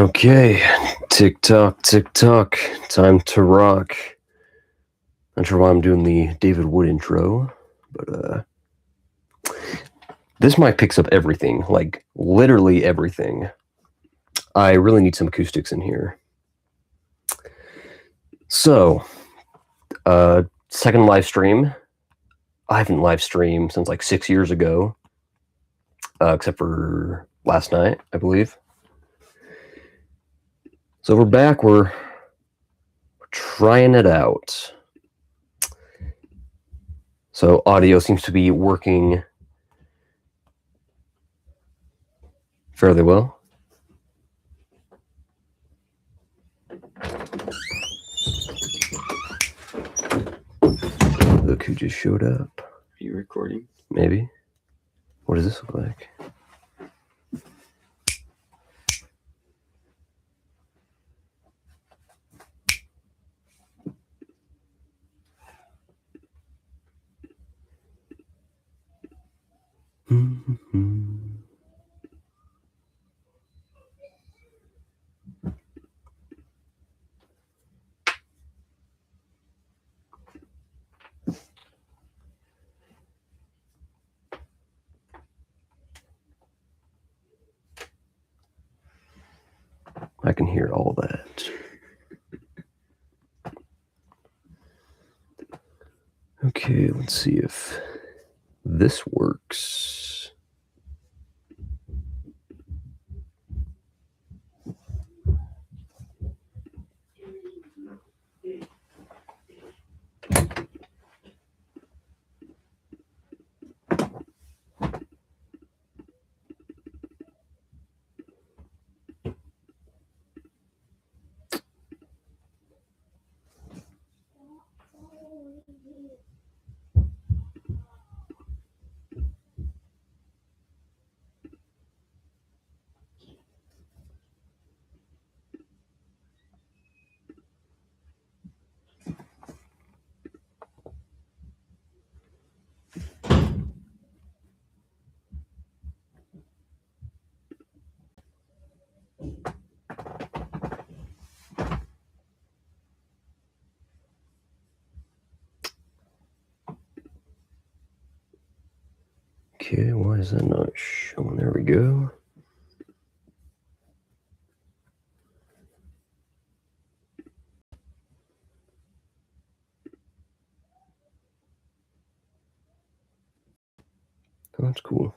Okay, tick tock, time to rock. Not sure why I'm doing the David Wood intro, but this mic picks up everything, like literally everything. I really need some acoustics in here. So, second live stream. I haven't live streamed since like 6 years ago, except for last night, I believe. So we're back. We're trying it out. So audio seems to be working fairly well. Look who just showed up. Are you recording? Maybe. What does this look like? I can hear all that. Okay, let's see if this works. Okay, why is that not showing? There we go. Oh, that's cool.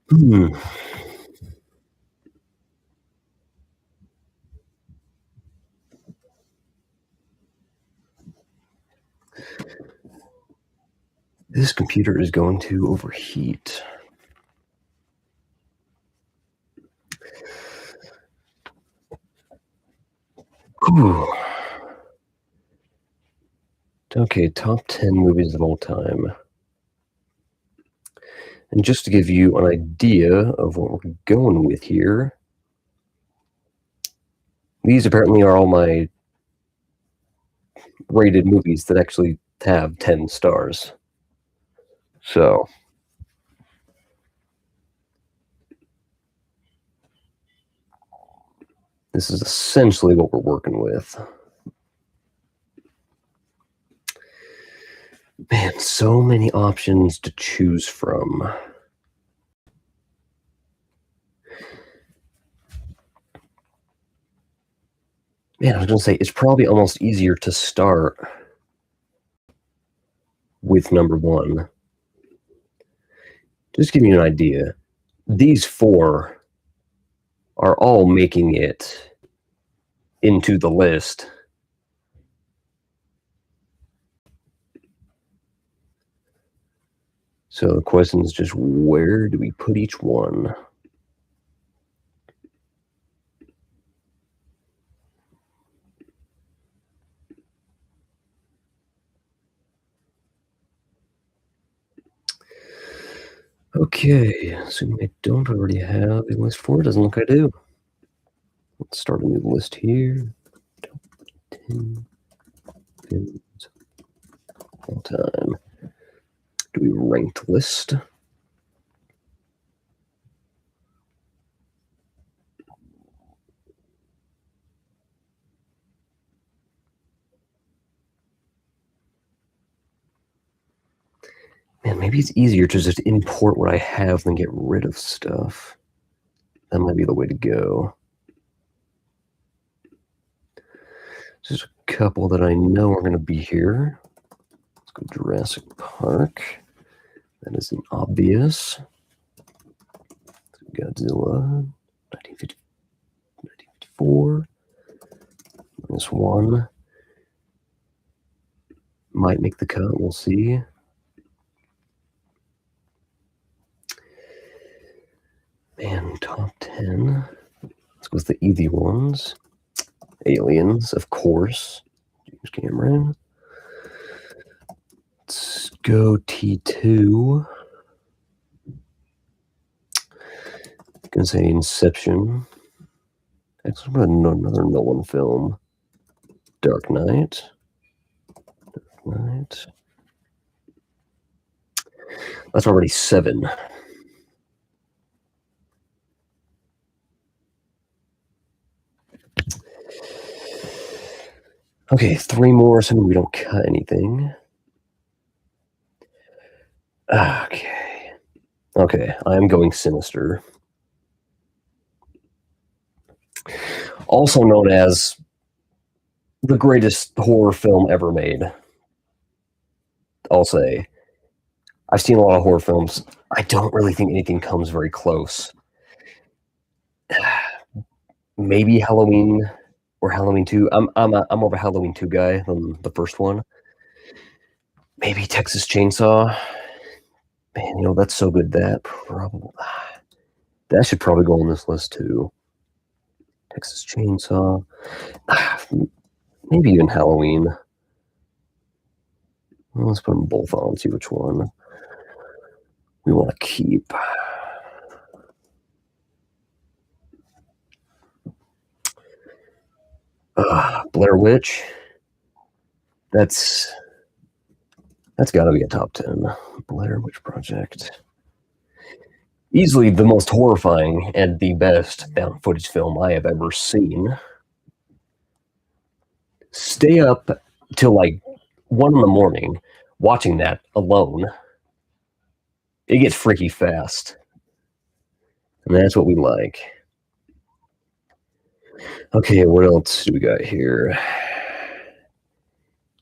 Hmm. This computer is going to overheat. Ooh. Okay, top 10 movies of all time. And just to give you an idea of what we're going with here, these apparently are all my rated movies that actually have 10 stars. So, this is essentially what we're working with. Man, so many options to choose from. Man, I was going to say, it's probably almost easier to start with number one. Just to give you an idea, these four are all making it into the list. So the question is just, where do we put each one? Okay, assuming I don't already have a list for it, doesn't look like I do. Let's start a new list here. 10 films all time. Do we ranked list? Man, maybe it's easier to just import what I have than get rid of stuff. That might be the way to go. There's a couple that I know are going to be here. Let's go Jurassic Park. That is an obvious. Godzilla, 1954. This one might make the cut. We'll see. Man, top 10. Let's go with the easy ones. Aliens, of course. James Cameron. Let's go T2. I'm gonna say Inception. Actually, another Nolan film. Dark Knight. That's already 7. Okay, 3 more, assuming we don't cut anything. Okay, I'm going Sinister. Also known as the greatest horror film ever made. I'll say. I've seen a lot of horror films. I don't really think anything comes very close. Maybe Halloween or Halloween 2. I'm more of a Halloween 2 guy than the first one. Maybe Texas Chainsaw. Man, that's so good. That should probably go on this list too. Texas Chainsaw. Maybe even Halloween. Well, let's put them both on and see which one we want to keep. Blair Witch. That's got to be a top 10. Blair Witch Project. Easily the most horrifying and the best found footage film I have ever seen. Stay up till like 1 in the morning watching that alone. It gets freaky fast. And that's what we like. Okay, what else do we got here?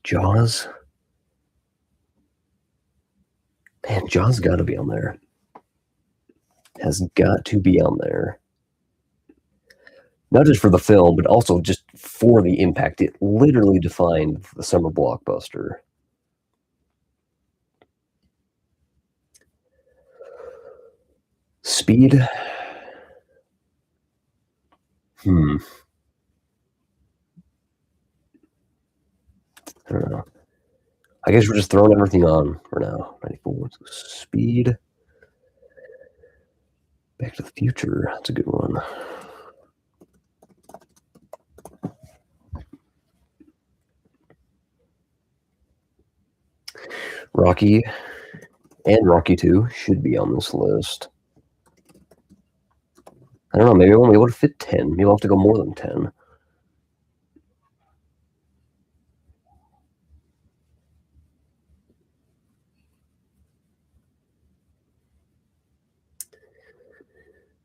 Jaws. Man, Jaws got to be on there. has got to be on there. Not just for the film, but also just for the impact. It literally defined the summer blockbuster. Speed? I don't know. I guess we're just throwing everything on for now. 94. Speed. Back to the Future. That's a good one. Rocky and Rocky 2 should be on this list. I don't know. Maybe I won't be able to fit 10. Maybe I'll have to go more than 10.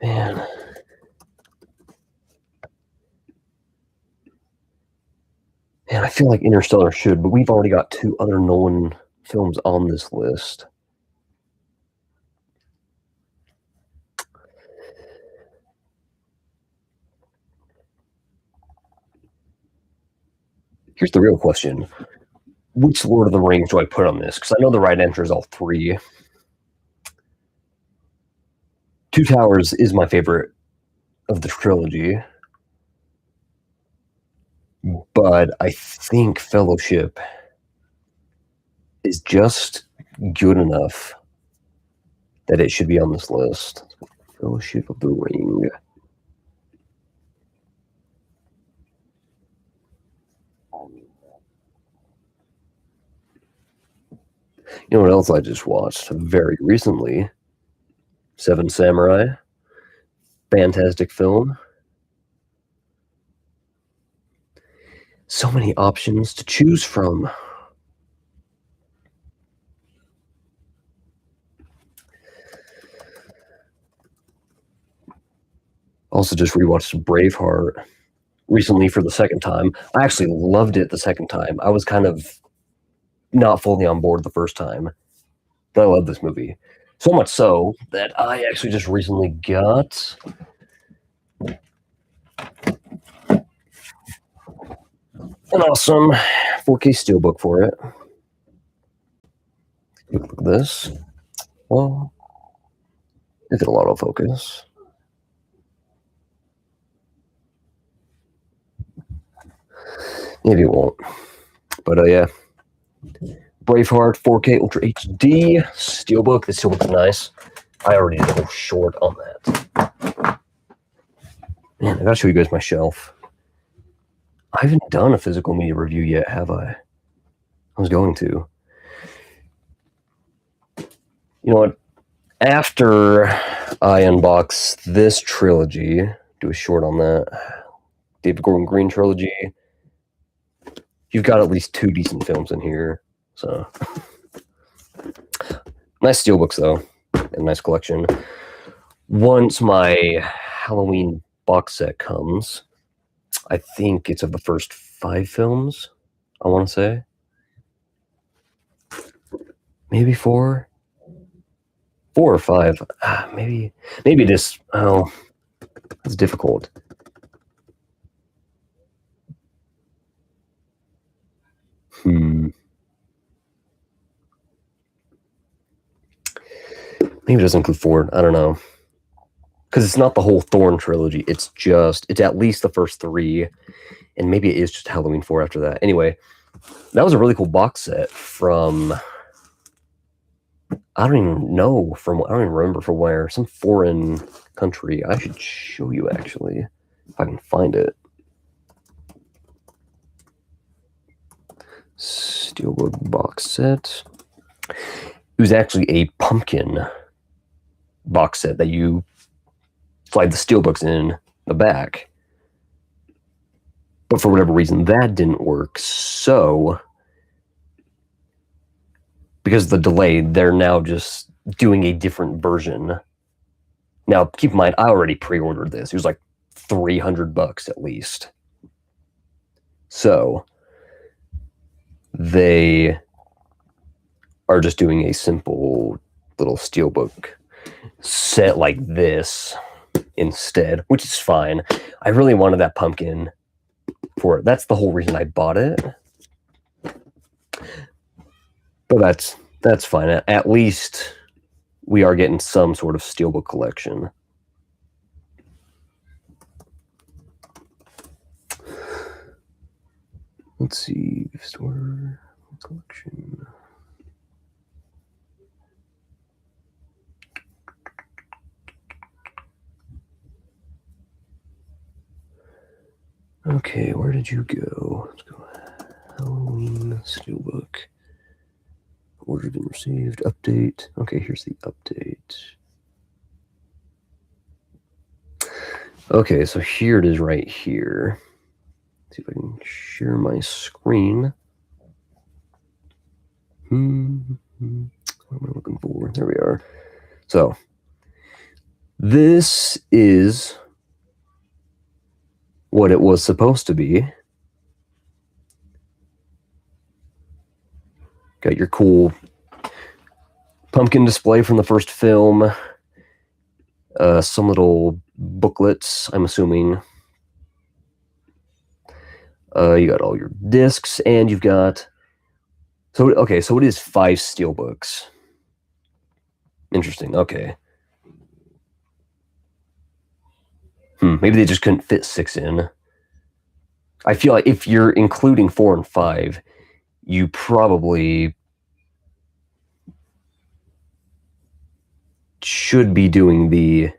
Man. Man, I feel like Interstellar should, but we've already got 2 other Nolan films on this list. Here's the real question. Which Lord of the Rings do I put on this? Because I know the right answer is all 3. Two Towers is my favorite of the trilogy. But I think Fellowship is just good enough that it should be on this list. Fellowship of the Ring. You know what else I just watched very recently? Seven Samurai. Fantastic film. So many options to choose from. Also just rewatched Braveheart recently for the second time. I actually loved it the second time. I was kind of not fully on board the first time, but I love this movie. So much so that I actually just recently got an awesome 4K steelbook for it. Look at this. Well, if it'll autofocus. Maybe it won't. But yeah. Braveheart 4K Ultra HD steelbook. The steelbook is nice. I already did a whole short on that. Man, I gotta show you guys my shelf. I haven't done a physical media review yet, have I? I was going to. You know what? After I unbox this trilogy, do a short on that, David Gordon Green trilogy, you've got at least 2 decent films in here. So nice steelbooks though, and nice collection. Once my Halloween box set comes, I think it's of the first 5 films, I want to say. Maybe 4? 4 or 5. Maybe it is. Oh, it's difficult. Maybe it doesn't include 4. I don't know. Because it's not the whole Thorn trilogy. It's at least the first 3. And maybe it is just Halloween 4 after that. Anyway, that was a really cool box set from... I don't even remember from where. Some foreign country. I should show you, actually, if I can find it. Steelbook box set. It was actually a pumpkin box set that you slide the steelbooks in the back. But for whatever reason, that didn't work. So, because of the delay, they're now just doing a different version. Now, keep in mind, I already pre-ordered this. It was like $300 at least. So, they are just doing a simple little steelbook set like this instead, which is fine. I really wanted that pumpkin for it. That's the whole reason I bought it. But that's fine. At least we are getting some sort of steelbook collection. Let's see, store collection. Okay, where did you go? Let's go. Halloween steelbook. Order been received. Update. Okay, here's the update. Okay, so here it is right here. Let's see if I can share my screen. What am I looking for? There we are. So this is what it was supposed to be. Got your cool pumpkin display from the first film. Some little booklets, I'm assuming. You got all your discs, and you've got... So it is 5 steelbooks. Interesting, okay. Maybe they just couldn't fit 6 in. I feel like if you're including 4 and 5, you probably should be doing the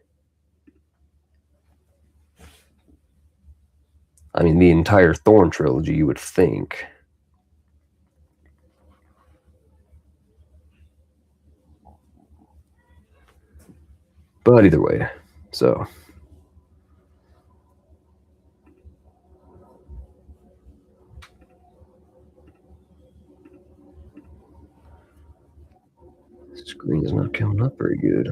entire Thorn trilogy, you would think. But either way, so... Screen is not coming up very good.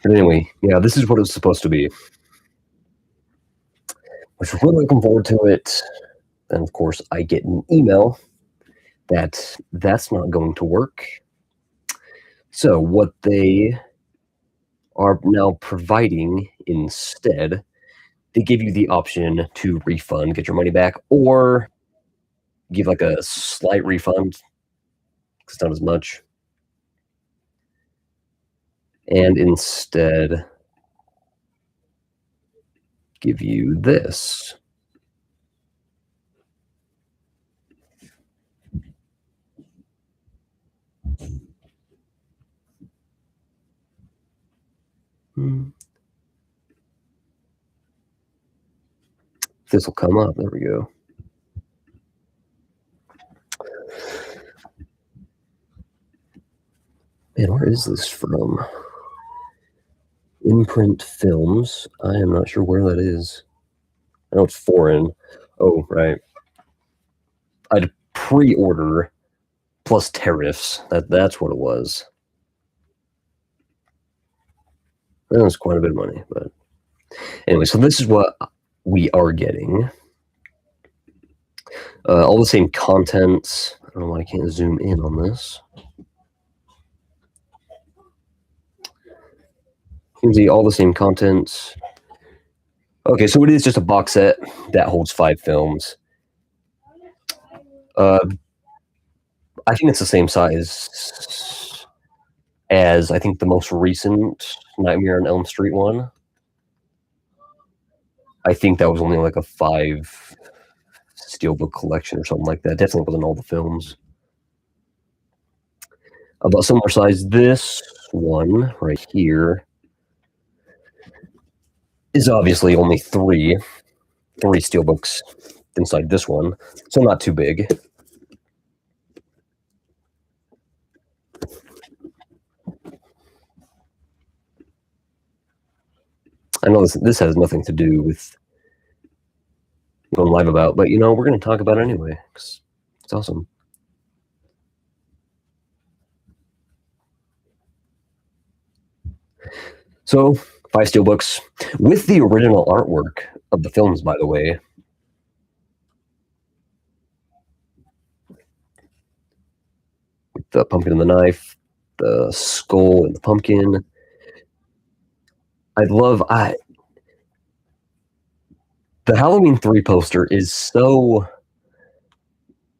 But anyway, yeah, this is what it was supposed to be. Which we're really looking forward to it. Then, of course, I get an email that that's not going to work. So what they are now providing instead, they give you the option to refund, get your money back, or give like a slight refund. It's not as much. And instead give you this. This will come up. There we go. Man, where is this from? Imprint Films. I am not sure where that is. I know it's foreign. Oh, right. I'd pre-order plus tariffs. That's what it was. That was quite a bit of money, but anyway, so this is what we are getting. All the same contents. I don't know why I can't zoom in on this. You can see all the same contents. Okay, so it is just a box set that holds 5 films. I think it's the same size as I think the most recent Nightmare on Elm Street one. I think that was only like a 5 steelbook collection or something like that. Definitely wasn't all the films. About similar size, this one right here is obviously only 3 steelbooks inside this one, so not too big. I know this has nothing to do with what I'm live about, but we're going to talk about it anyway, 'cause it's awesome. So 5 steelbooks with the original artwork of the films, by the way. With the pumpkin and the knife, the skull and the pumpkin. The Halloween 3 poster is so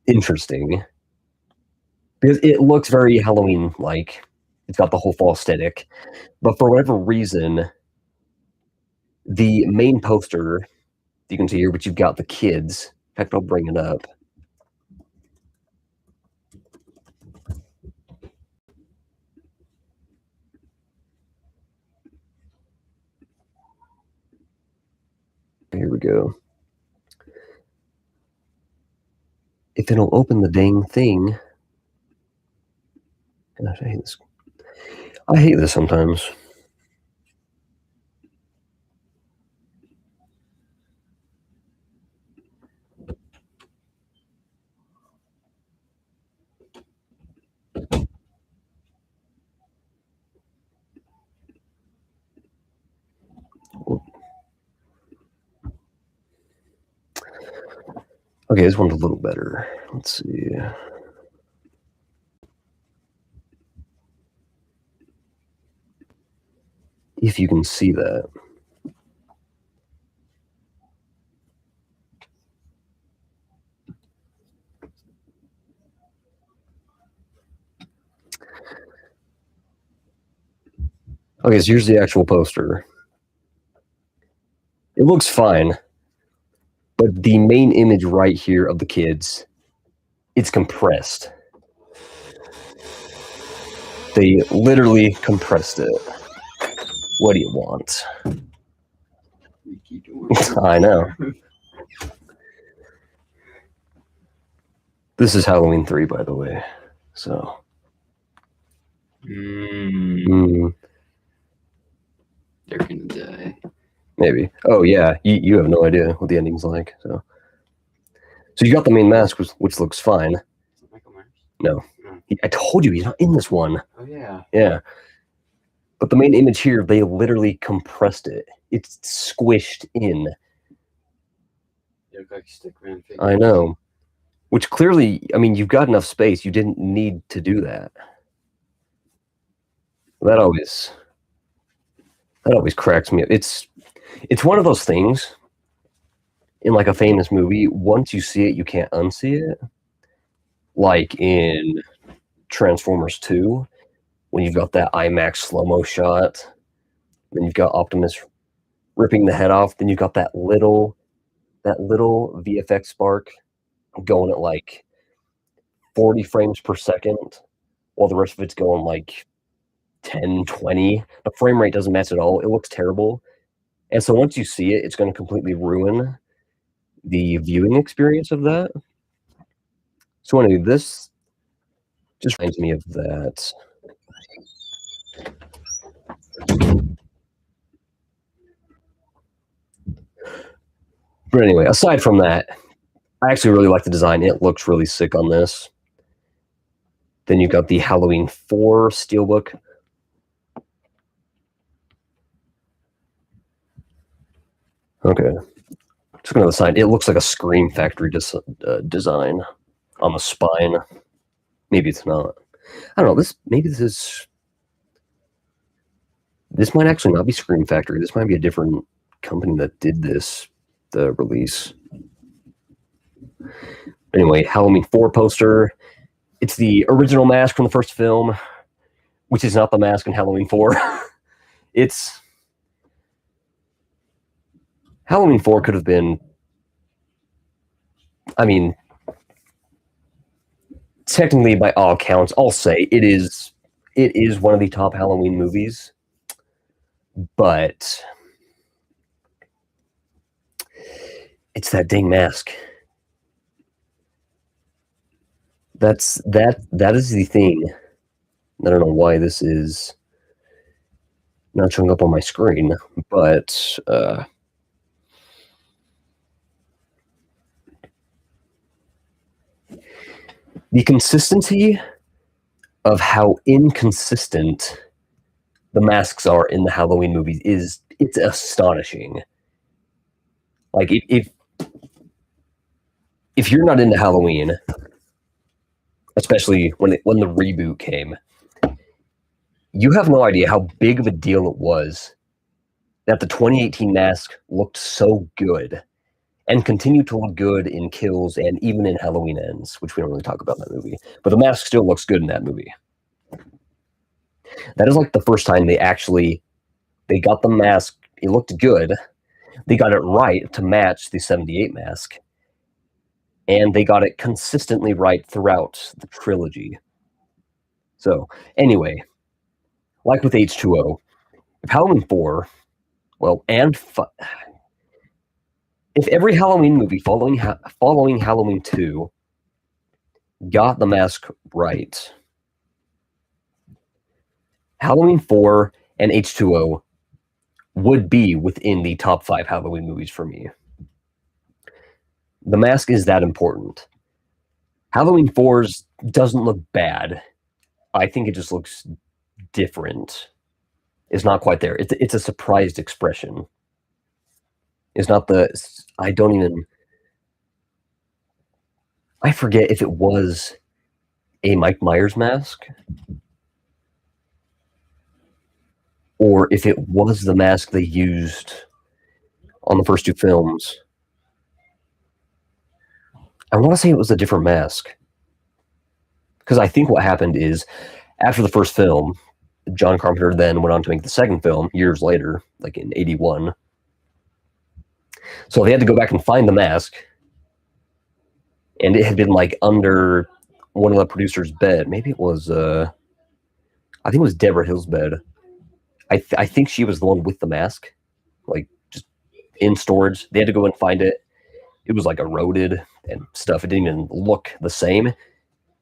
interesting because it looks very Halloween-like. It's got the whole fall aesthetic, but for whatever reason, the main poster you can see here, but you've got the kids. In fact, I'll bring it up. Here we go. If it'll open the dang thing. Gosh, I hate this. I hate this sometimes. Okay, this one's a little better. Let's see. If you can see that. Okay, so here's the actual poster. It looks fine, but the main image right here of the kids, it's compressed. They literally compressed it. What do you want? I know. This is Halloween 3, by the way. So. They're gonna die. Maybe. Oh, yeah. You have no idea what the ending's like. So you got the main mask, which looks fine. Michael Myers? No. I told you, he's not in this one. Oh, yeah. Yeah. But the main image here, they literally compressed it. It's squished in. They look like stickman figures. I know. Which clearly, I mean, you've got enough space. You didn't need to do that. That always cracks me up. It's one of those things in like a famous movie. Once you see it, you can't unsee it. Like in Transformers 2, when you've got that IMAX slow-mo shot, then you've got Optimus ripping the head off, then you've got that little VFX spark going at like 40 frames per second, while the rest of it's going like 10, 20. The frame rate doesn't match at all. It looks terrible. And so once you see it, it's going to completely ruin the viewing experience of that. So anyway, this just reminds me of that. But anyway, aside from that, I actually really like the design. It looks really sick on this. Then you got the Halloween 4 steelbook. Okay. Just going to the side. It looks like a Scream Factory design on the spine. Maybe it's not. I don't know. This might actually not be Scream Factory. This might be a different company that did this, the release. Anyway, Halloween 4 poster. It's the original mask from the first film, which is not the mask in Halloween 4. It's Halloween 4 could have been, I mean, technically by all accounts, I'll say it is one of the top Halloween movies, but it's that dang mask. That is the thing. I don't know why this is not showing up on my screen, but the consistency of how inconsistent the masks are in the Halloween movies it's astonishing. Like if you're not into Halloween, especially when the reboot came, you have no idea how big of a deal it was that the 2018 mask looked so good and continued to look good in Kills and even in Halloween Ends, which we don't really talk about in that movie. But the mask still looks good in that movie. That is like the first time they got the mask. It looked good. They got it right to match the 78 mask. And they got it consistently right throughout the trilogy. So, anyway, like with H2O, if Halloween 4, well, if every Halloween movie following Halloween 2 got the mask right, Halloween 4 and H2O would be within the top 5 Halloween movies for me. The mask is that important. Halloween 4's doesn't look bad. I think it just looks different. It's not quite there. It's a surprised expression. It's not I forget if it was a Mike Myers mask or if it was the mask they used on the first 2 films. I want to say it was a different mask. Because I think what happened is, after the first film, John Carpenter then went on to make the second film years later, like in 81. So they had to go back and find the mask. And it had been like under one of the producers' bed. Maybe it was, I think it was Deborah Hill's bed. I think she was the one with the mask, like just in storage. They had to go and find it. It was like eroded and stuff. It didn't even look the same.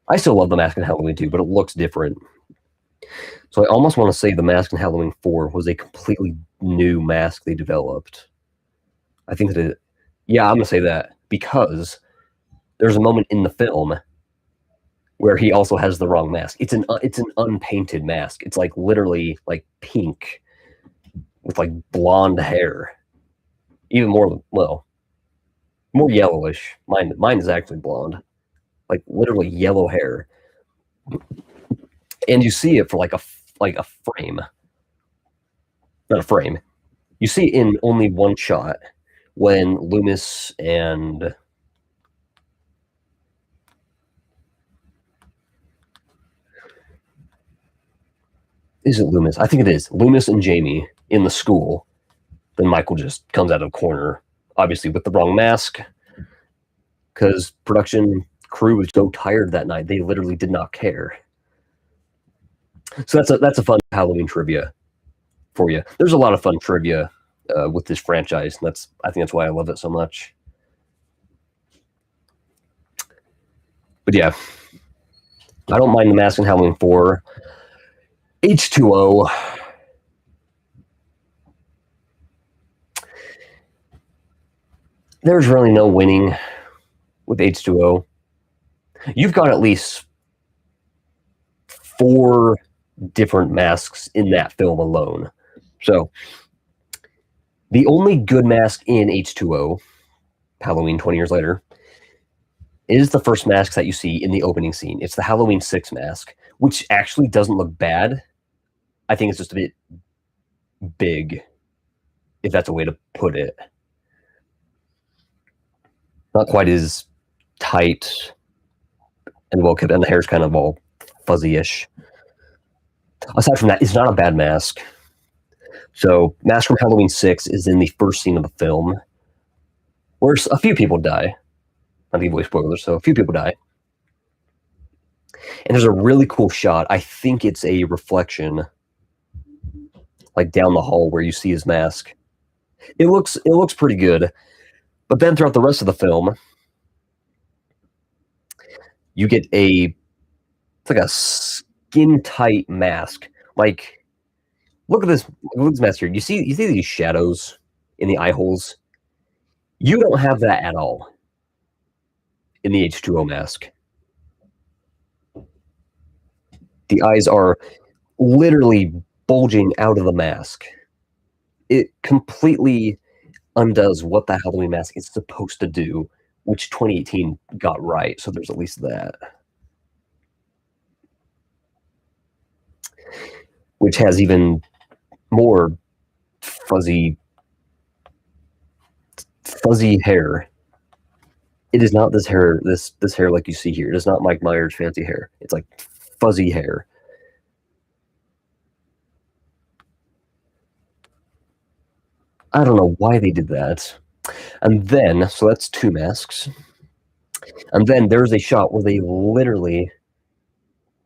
I still love the mask in Halloween 2, but it looks different. So I almost want to say the mask in Halloween 4 was a completely new mask they developed. I think that I'm going to say that because there's a moment in the film where he also has the wrong mask. It's an unpainted mask. It's like literally like pink with like blonde hair. Even more yellowish. Mine is actually blonde. Like literally yellow hair. And you see it for like a frame. Not a frame. You see it in only one shot when Loomis and is it Loomis? I think it is. Loomis and Jamie in the school. Then Michael just comes out of the corner, obviously with the wrong mask, because production crew was so tired that night they literally did not care. So that's a fun Halloween trivia for you. There's a lot of fun trivia with this franchise, and I think that's why I love it so much. But yeah, I don't mind the mask in Halloween 4. H2O. There's really no winning with H2O. You've got at least 4 different masks in that film alone. So the only good mask in H2O, Halloween 20 years later, is the first mask that you see in the opening scene. It's the Halloween 6 mask, which actually doesn't look bad. I think it's just a bit big, if that's a way to put it. Not quite as tight and well kept, and the hair's kind of all fuzzy-ish. Aside from that, it's not a bad mask. So, Mask from Halloween 6 is in the first scene of the film, where a few people die. Not to give away spoilers, so a few people die. And there's a really cool shot. I think it's a reflection, like down the hall where you see his mask. It looks pretty good. But then throughout the rest of the film, you get it's like a skin-tight mask. Like, look at this mask here. You see these shadows in the eye holes? You don't have that at all in the H2O mask. The eyes are literally bulging out of the mask. It completely undoes what the Halloween mask is supposed to do, which 2018 got right. So there's at least that. Which has even more fuzzy hair. It is not this hair, this hair like you see here. It is not Mike Myers' fancy hair. It's like fuzzy hair. I don't know why they did that. And then, so that's 2 masks. And then there's a shot where they literally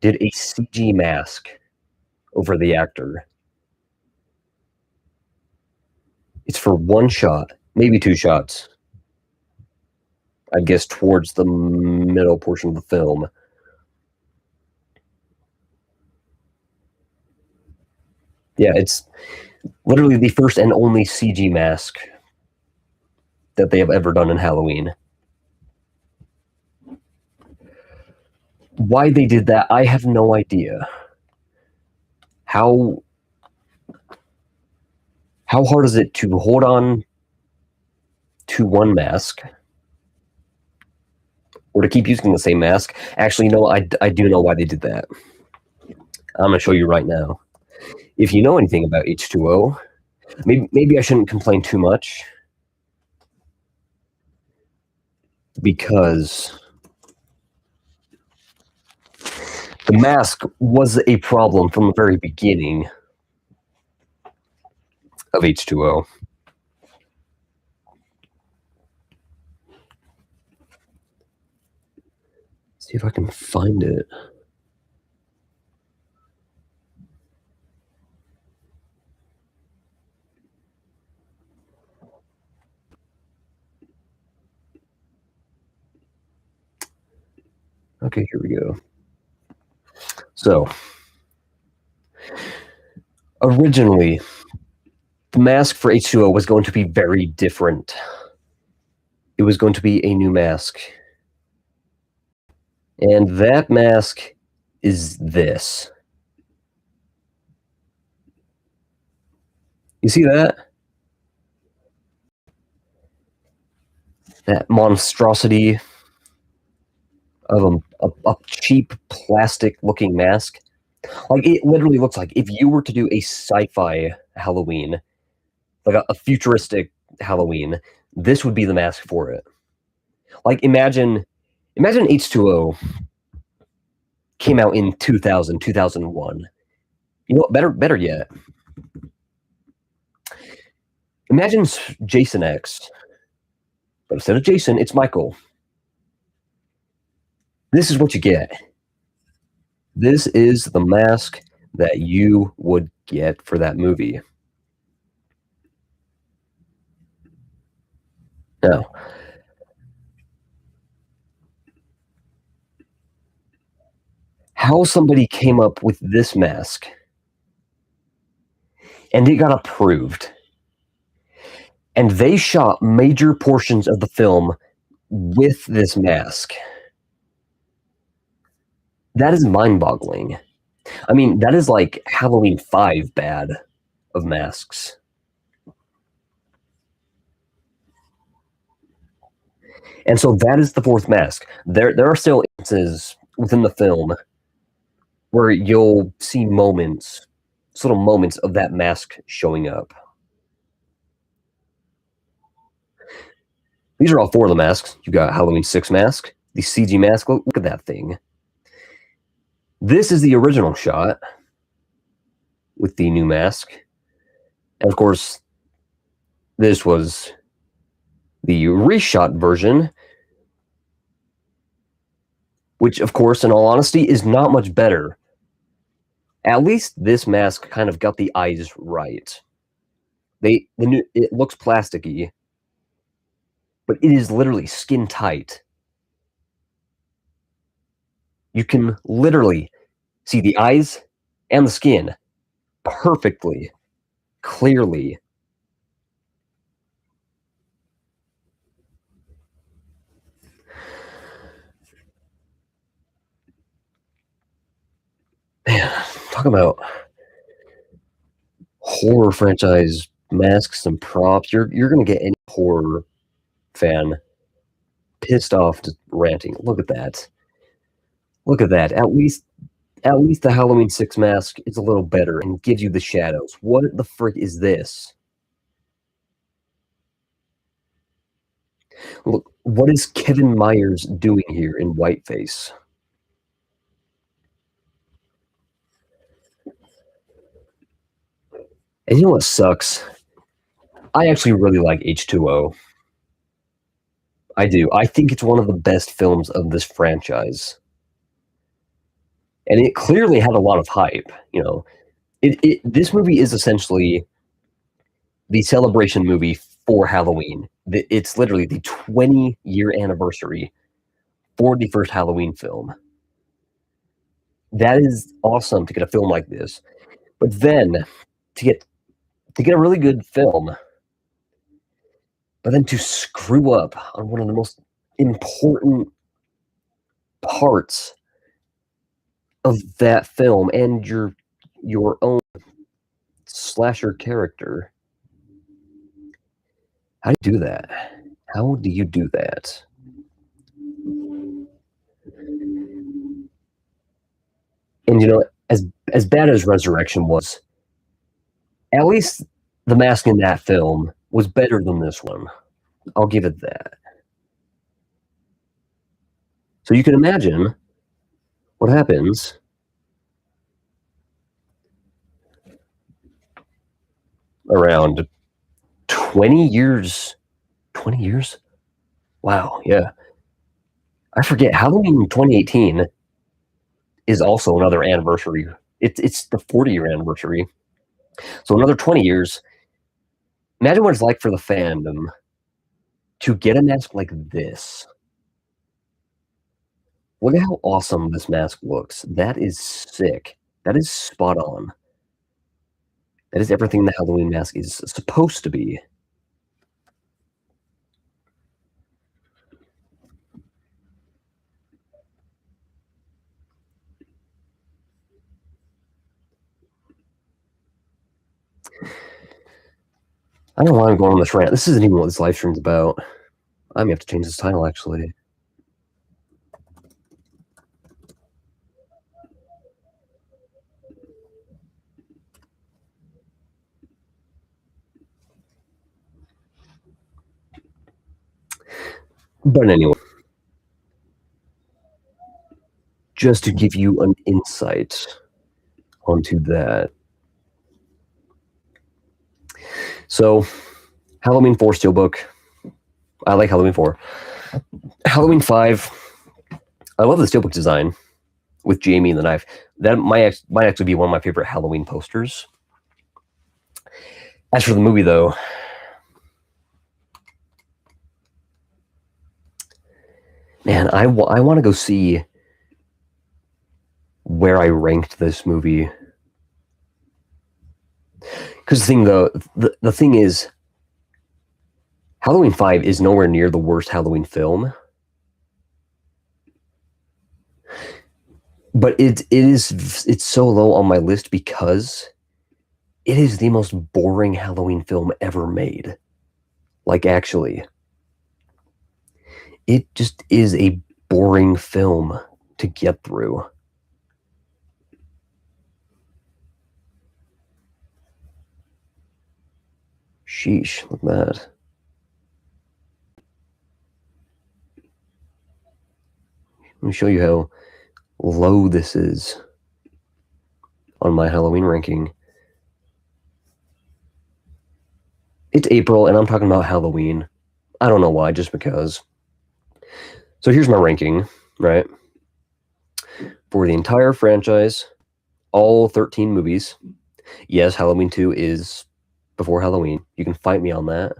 did a CG mask over the actor. It's for 1 shot, maybe 2 shots. I guess towards the middle portion of the film. Yeah, it's literally the first and only CG mask that they have ever done in Halloween. Why they did that, I have no idea. How hard is it to hold on to 1 mask or to keep using the same mask? Actually, no, I do know why they did that. I'm going to show you right now. If you know anything about H2O, maybe I shouldn't complain too much, because the mask was a problem from the very beginning of H2O. See if I can find it. Okay, here we go. So, originally, the mask for H2O was going to be very different. It was going to be a new mask. And that mask is this. You see that? That monstrosity of a cheap plastic-looking mask. Like, it literally looks like if you were to do a sci-fi Halloween, like a futuristic Halloween, this would be the mask for it. Like, imagine H2O came out in 2000, 2001. You know what? Better yet. Imagine Jason X, but instead of Jason, it's Michael. This is what you get. This is the mask that you would get for that movie. Now, how somebody came up with this mask and it got approved, and they shot major portions of the film with this mask. That is mind-boggling. I mean, that is like Halloween 5 bad of masks. And so that is the 4th mask. There are still instances within the film where you'll see moments, little moments of that mask showing up. These are all 4 of the masks. You got Halloween 6 mask, the CG mask. Look at that thing. This is the original shot with the new mask. And of course, this was the reshot version, which, of course, in all honesty, is not much better. At least this mask kind of got the eyes right. It looks plasticky, but it is literally skin tight. You can literally see the eyes and the skin perfectly, clearly. Man, talk about horror franchise masks and props, you're gonna get any horror fan pissed off just ranting. Look at that. Look at that. At least the Halloween 6 mask is a little better and gives you the shadows. What the frick is this? Look, what is Kevin Myers doing here in whiteface? And you know what sucks? I actually really like H2O. I do. I think it's one of the best films of this franchise. And it clearly had a lot of hype. You know, this movie is essentially the celebration movie for Halloween. It's literally the 20-year anniversary for the first Halloween film. That is awesome to get a film like this. But then to get a really good film, but then to screw up on one of the most important parts of that film and your own slasher character. How do you do that? How do you do that? And you know, as bad as Resurrection was, at least the mask in that film was better than this one. I'll give it that. So you can imagine what happens around 20 years. 20 years? Wow, yeah. I forget. Halloween 2018 is also another anniversary. It's the 40-year anniversary. So another 20 years. Imagine what it's like for the fandom to get a mask like this. Look at how awesome this mask looks. That is sick. That is spot on. That is everything the Halloween mask is supposed to be. I don't know why I'm going on this rant. This isn't even what this live stream's about. I may have to change this title, actually. But anyway, just to give you an insight onto that. So, Halloween 4 Steelbook. I like Halloween 4. Halloween 5. I love the Steelbook design with Jamie and the knife. That might actually be one of my favorite Halloween posters. As for the movie, though, man, I want to go see where I ranked this movie. Because the thing is, Halloween 5 is nowhere near the worst Halloween film. But it's so low on my list because it is the most boring Halloween film ever made. Like, actually. It just is a boring film to get through. Sheesh, look at that. Let me show you how low this is on my Halloween ranking. It's April, and I'm talking about Halloween. I don't know why, just because. So here's my ranking, right? For the entire franchise, all 13 movies. Yes, Halloween 2 is before Halloween. You can fight me on that.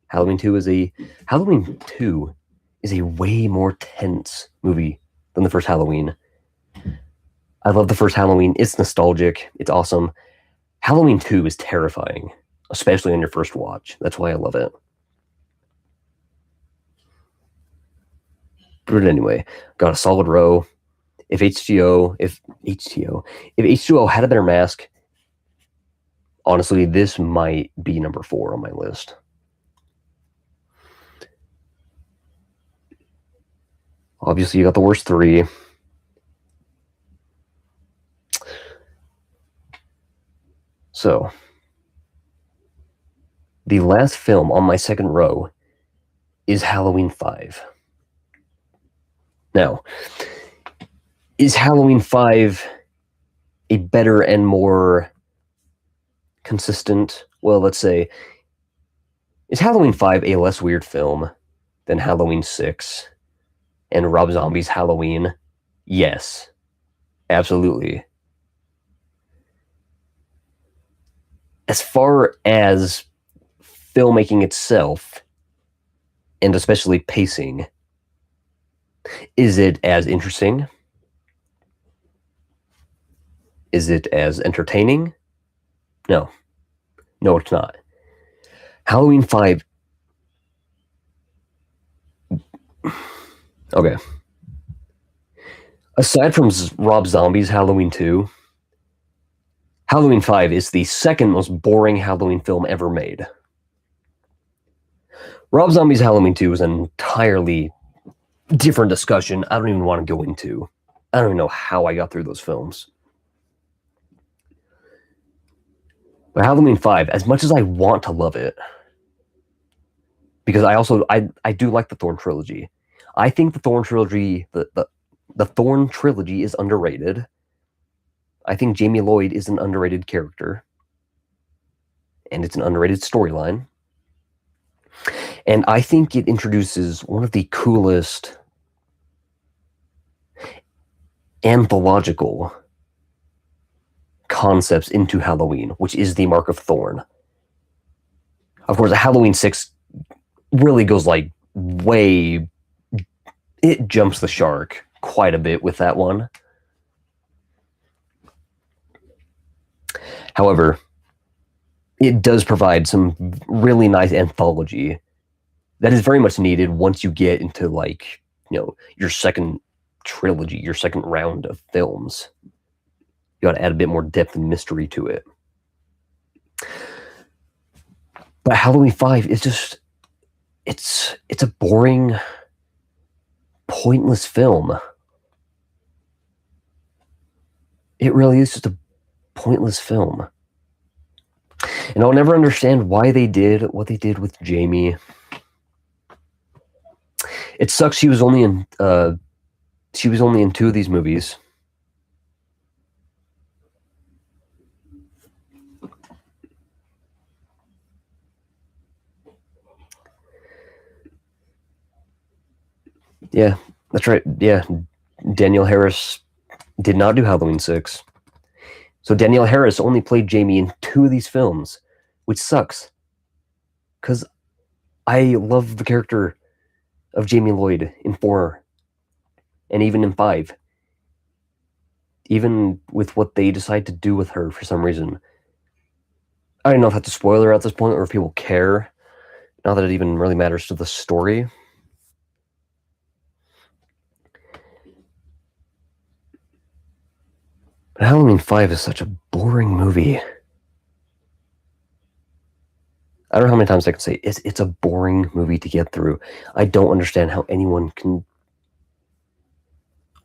Halloween 2 is a way more tense movie than the first Halloween. I love the first Halloween. It's nostalgic. It's awesome. Halloween 2 is terrifying, especially on your first watch. That's why I love it. But anyway, got a solid row. If H2O had a better mask, Honestly, this might be number 4 on my list. Obviously, you got the worst 3. So, the last film on my second row is Halloween 5. Now, is Halloween 5 a better and more consistent? Well, let's say, is Halloween 5 a less weird film than Halloween 6 and Rob Zombie's Halloween? Yes, absolutely. As far as filmmaking itself, and especially pacing, is it as interesting? Is it as entertaining? No. No, it's not. Halloween 5. Okay. Aside from Rob Zombie's Halloween 2, Halloween 5 is the second most boring Halloween film ever made. Rob Zombie's Halloween 2 is an entirely different discussion I don't even want to go into. I don't even know how I got through those films. But Halloween 5, as much as I want to love it, because I do like the Thorn trilogy. I think the Thorn trilogy, the Thorn trilogy is underrated. I think Jamie Lloyd is an underrated character. And it's an underrated storyline. And I think it introduces one of the coolest anthological concepts into Halloween, which is the Mark of Thorn. Of course, Halloween 6 really goes like way... It jumps the shark quite a bit with that one. However, it does provide some really nice anthology that is very much needed once you get into, like, you know, your second trilogy, your second round of films. You got to add a bit more depth and mystery to it. But Halloween 5 is just, it's a boring, pointless film. It really is just a pointless film. And I'll never understand why they did what they did with Jamie. It sucks she was only in 2 of these movies. Yeah, that's right. Yeah, Danielle Harris did not do Halloween 6. So Danielle Harris only played Jamie in 2 of these films, which sucks. Because I love the character of Jamie Lloyd in 4 and even in 5. Even with what they decide to do with her for some reason. I don't know if that's a spoiler at this point or if people care. Not that it even really matters to the story. But Halloween 5 is such a boring movie. I don't know how many times I can say it's a boring movie to get through. I don't understand how anyone can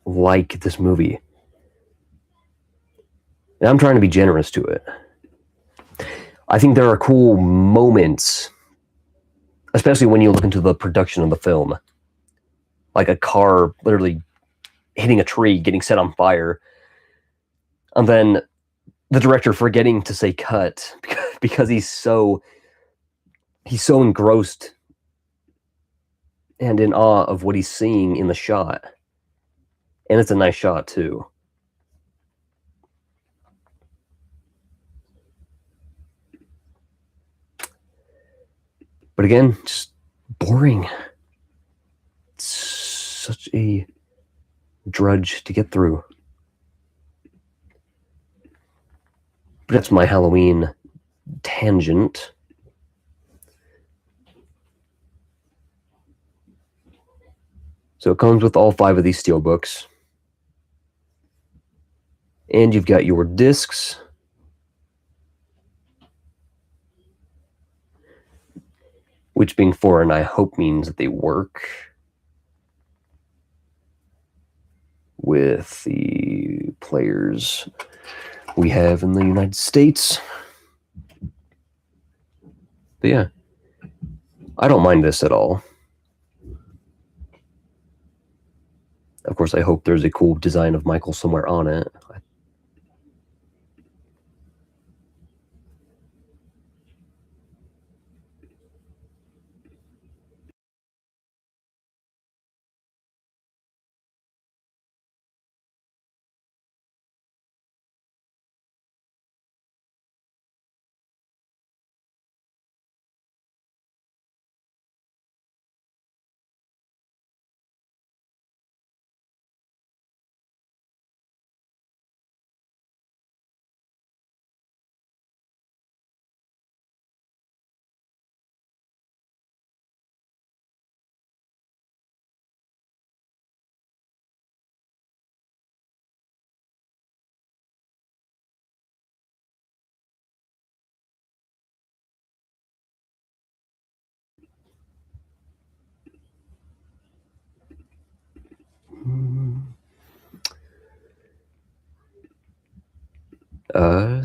like this movie. And I'm trying to be generous to it. I think there are cool moments, especially when you look into the production of the film. Like a car literally hitting a tree, getting set on fire. And then the director forgetting to say cut because he's so engrossed and in awe of what he's seeing in the shot. And it's a nice shot too. But again, just boring. It's such a drudge to get through. But that's my Halloween tangent. So it comes with all 5 of these steelbooks. And you've got your discs. which being foreign, I hope means that they work with the players we have in the United States. But yeah, I don't mind this at all. Of course, I hope there's a cool design of Michael somewhere on it.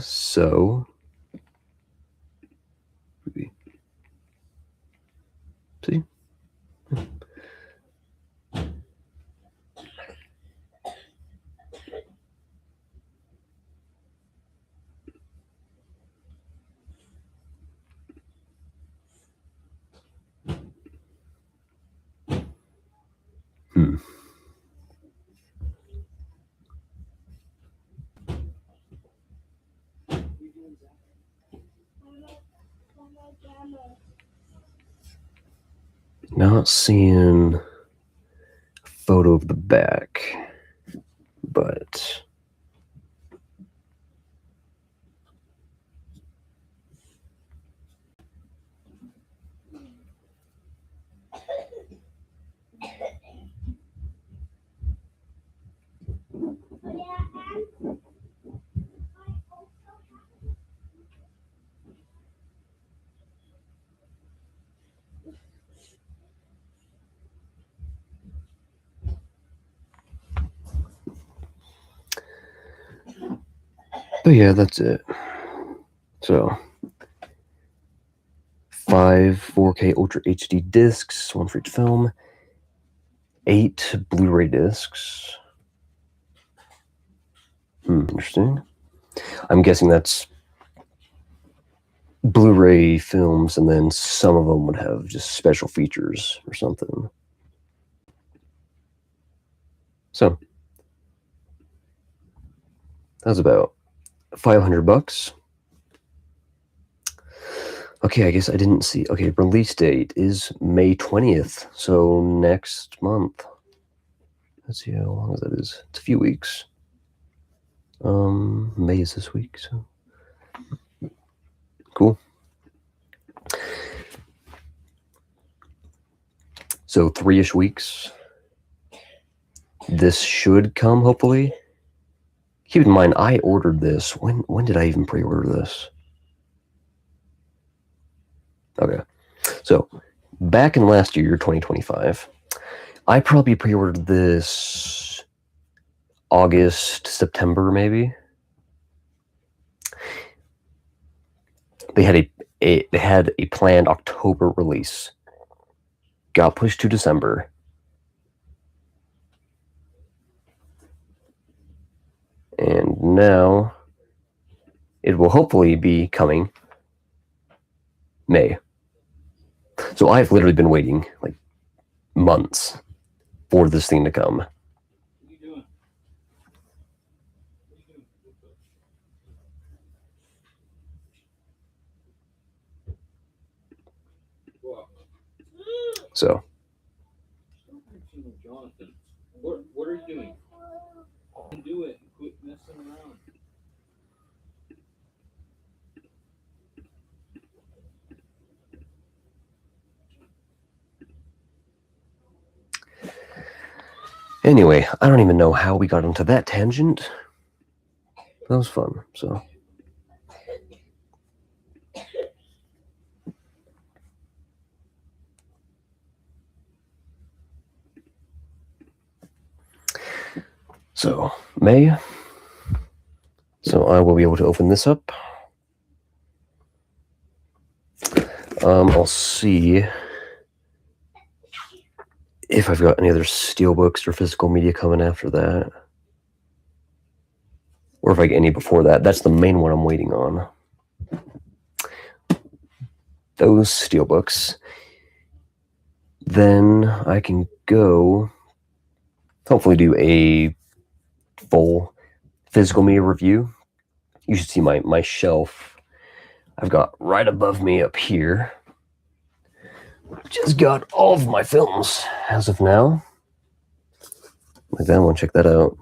So see. Not seeing a photo of the back, but yeah, that's it. So 5 4K Ultra HD discs, 1 for each film, 8 Blu-ray discs. Interesting. I'm guessing that's Blu-ray films, and then some of them would have just special features or something. So that's about $500. Okay, I guess I didn't see. Okay, release date is May 20th, so next month. Let's see how long that is. It's a few weeks. May is this week, so cool. So 3-ish weeks. This should come, hopefully. Keep in mind, I ordered this. When did I even pre-order this? Okay. So, back in last year, 2025, I probably pre-ordered this August, September, maybe. They had a planned October release. Got pushed to December. And now it will hopefully be coming May. So I've literally been waiting like months for this thing to come. What are you doing? So Jonathan, what are you doing? Do it. Quit messing around. anyway, I don't even know how we got onto that tangent. That was fun. So So, May. So I will be able to open this up. I'll see if I've got any other steelbooks or physical media coming after that. Or if I get any before that. That's the main one I'm waiting on. Those steelbooks. Then I can go hopefully do a full physical media review. You should see my shelf I've got right above me up here. Just got all of my films as of now. Like that one, check that out.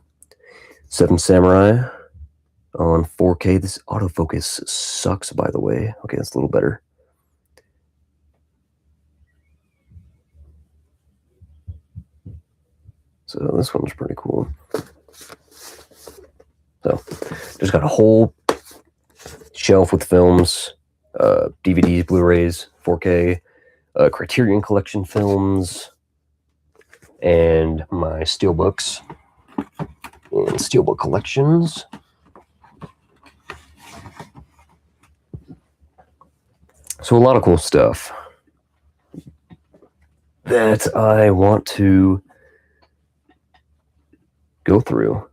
Seven Samurai on 4K. This autofocus sucks, by the way. Okay, that's a little better. So this one's pretty cool. So just got a whole shelf with films, DVDs, Blu-rays, 4K, Criterion Collection films, and my steelbooks and steelbook collections. So a lot of cool stuff that I want to go through.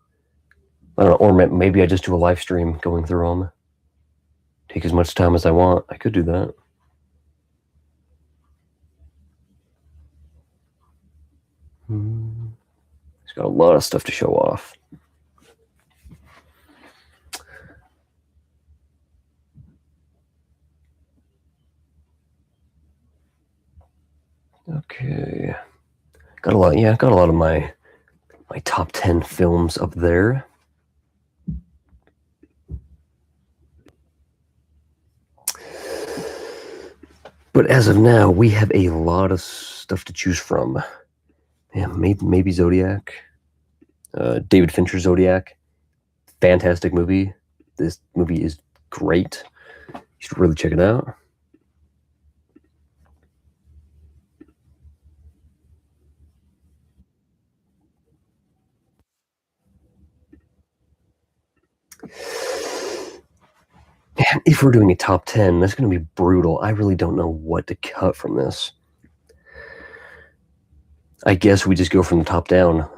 I don't know, or maybe I just do a live stream going through them. Take as much time as I want. I could do that. He's got a lot of stuff to show off. Okay. Got a lot of my top 10 films up there. But as of now, we have a lot of stuff to choose from. Yeah, maybe Zodiac. David Fincher Zodiac. Fantastic movie. This movie is great. You should really check it out. Man, if we're doing a top 10, that's going to be brutal. I really don't know what to cut from this. I guess we just go from the top down.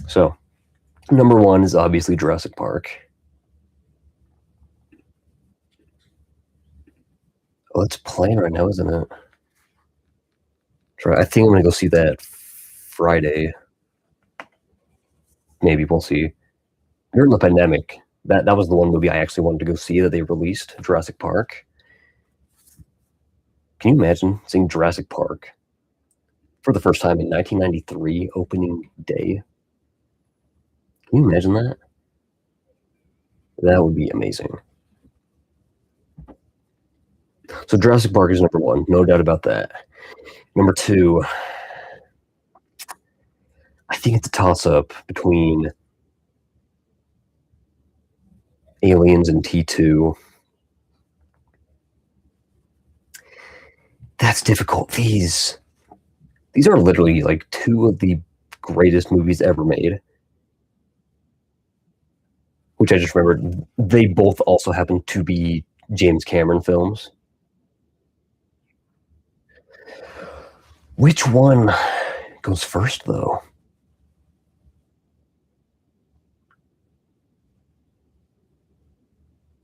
So, number 1 is obviously Jurassic Park. Oh, it's playing right now, isn't it? I think I'm going to go see that Friday. Maybe, we'll see. During the pandemic, that was the one movie I actually wanted to go see that they released, Jurassic Park. Can you imagine seeing Jurassic Park for the first time in 1993, opening day? Can you imagine that? That would be amazing. So Jurassic Park is number 1, no doubt about that. Number 2, I think it's a toss-up between Aliens and T2. That's difficult. These are literally like 2 of the greatest movies ever made. Which I just remembered, they both also happen to be James Cameron films. Which one goes first, though?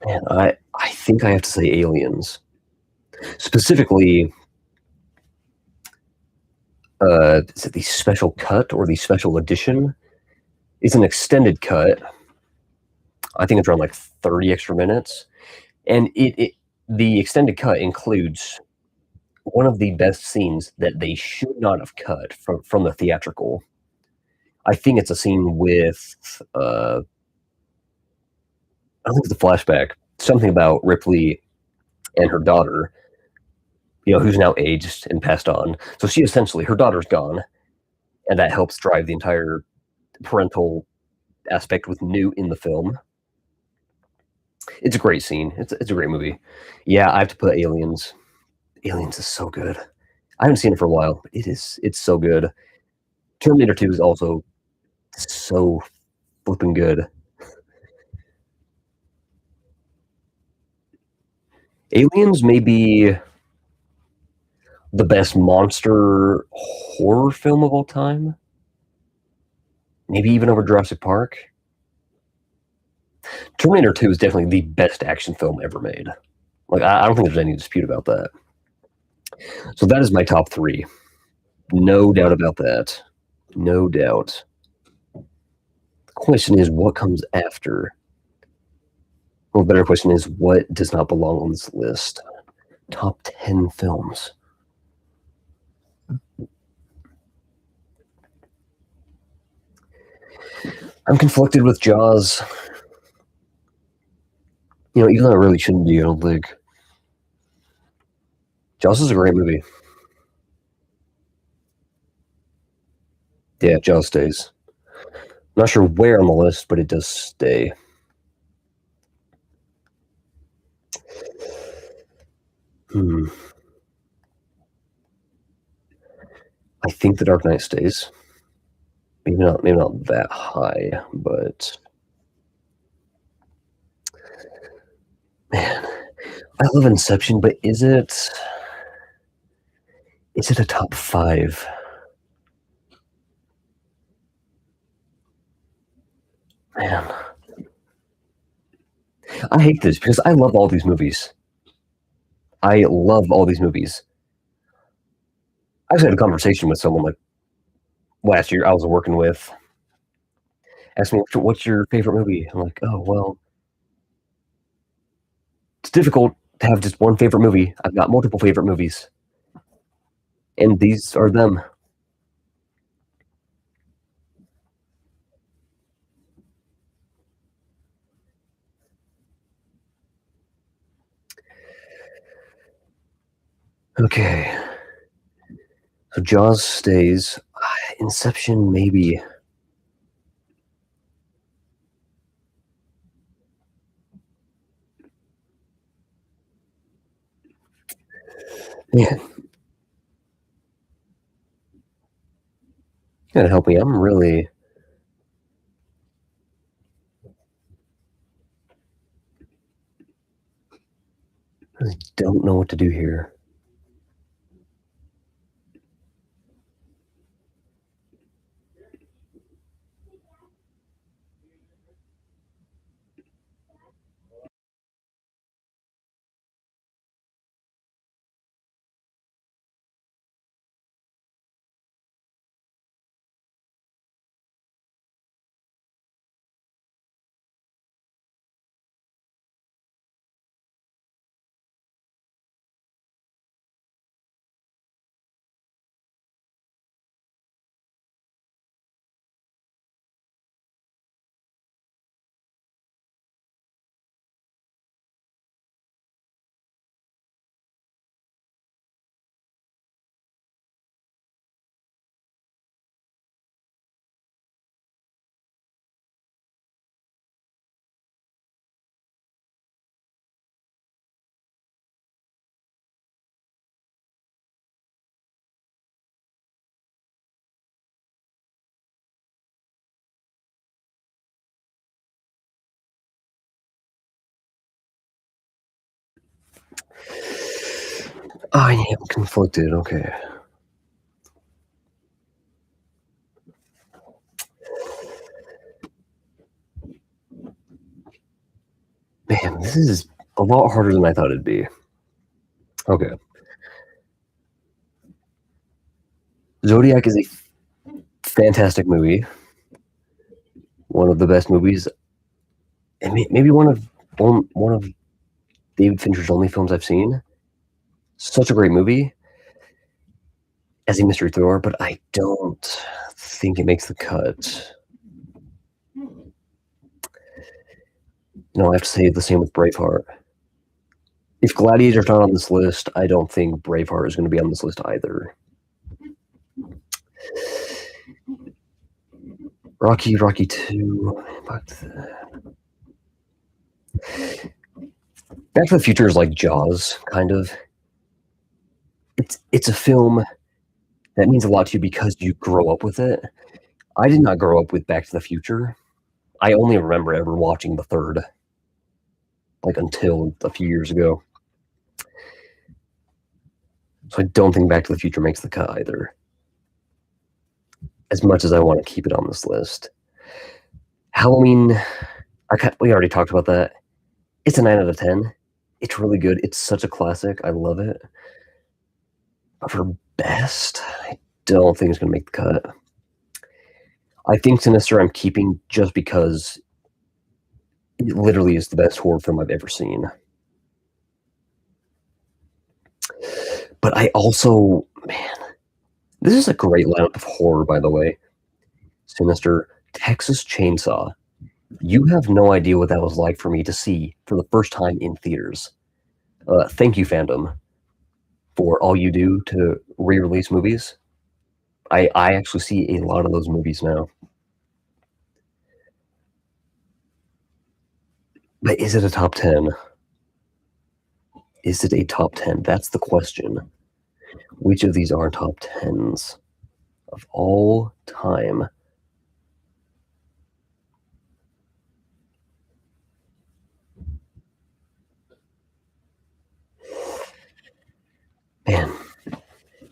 Man, I think I have to say Aliens. Specifically, is it the special cut or the special edition? It's an extended cut. I think it's around like 30 extra minutes. And the extended cut includes one of the best scenes that they should not have cut from the theatrical. I think it's a scene with, I think it's a flashback. Something about Ripley and her daughter, who's now aged and passed on. So she essentially, her daughter's gone, and that helps drive the entire parental aspect with Newt in the film. It's a great scene. It's a great movie. Yeah, I have to put Aliens. Aliens is so good. I haven't seen it for a while, but it's so good. Terminator 2 is also So flipping good. Aliens may be the best monster horror film of all time. Maybe even over Jurassic Park. Terminator 2 is definitely the best action film ever made. Like, I don't think there's any dispute about that. So that is my top three. No doubt about that. No doubt. The question is, what comes after? Well, the better question is, what does not belong on this list? Top 10 films. I'm conflicted with Jaws. You know, even though it really shouldn't be, I don't think. Jaws is a great movie. Yeah, Jaws stays. Not sure where on the list, but it does stay. I think The Dark Knight stays. Maybe not that high, but man, I love Inception, but is it a top five? Man, I hate this because I love all these movies. I love all these movies. I actually had a conversation with someone like last year I was working with. Asked me, what's your favorite movie? I'm like, oh, well, it's difficult to have just one favorite movie. I've got multiple favorite movies. And these are them. Okay. So Jaws stays. Inception, maybe. Man. You gotta help me. I'm really. I don't know what to do here. I am conflicted. Okay. Man, this is a lot harder than I thought it'd be. Okay. Zodiac is a fantastic movie. One of the best movies, and maybe one of David Fincher's only films I've seen. Such a great movie as a mystery thriller, but I don't think it makes the cut. No, I have to say the same with Braveheart. If Gladiator's not on this list, I don't think Braveheart is going to be on this list either. Rocky 2. Back to the Future is like Jaws, kind of. It's a film that means a lot to you because you grow up with it. I did not grow up with Back to the Future. I only remember ever watching the third, like until a few years ago. So I don't think Back to the Future makes the cut either. As much as I want to keep it on this list. Halloween, we already talked about that. It's a 9 out of 10. It's really good. It's such a classic. I love it. But for best, I don't think it's going to make the cut. I think Sinister I'm keeping just because it literally is the best horror film I've ever seen. But I also, man, this is a great lineup of horror, by the way. Sinister, Texas Chainsaw. You have no idea what that was like for me to see for the first time in theaters. Thank you, fandom, for all you do to re-release movies. I actually see a lot of those movies now. But is it a top 10? Is it a top 10? That's the question. Which of these are top 10s of all time? Man,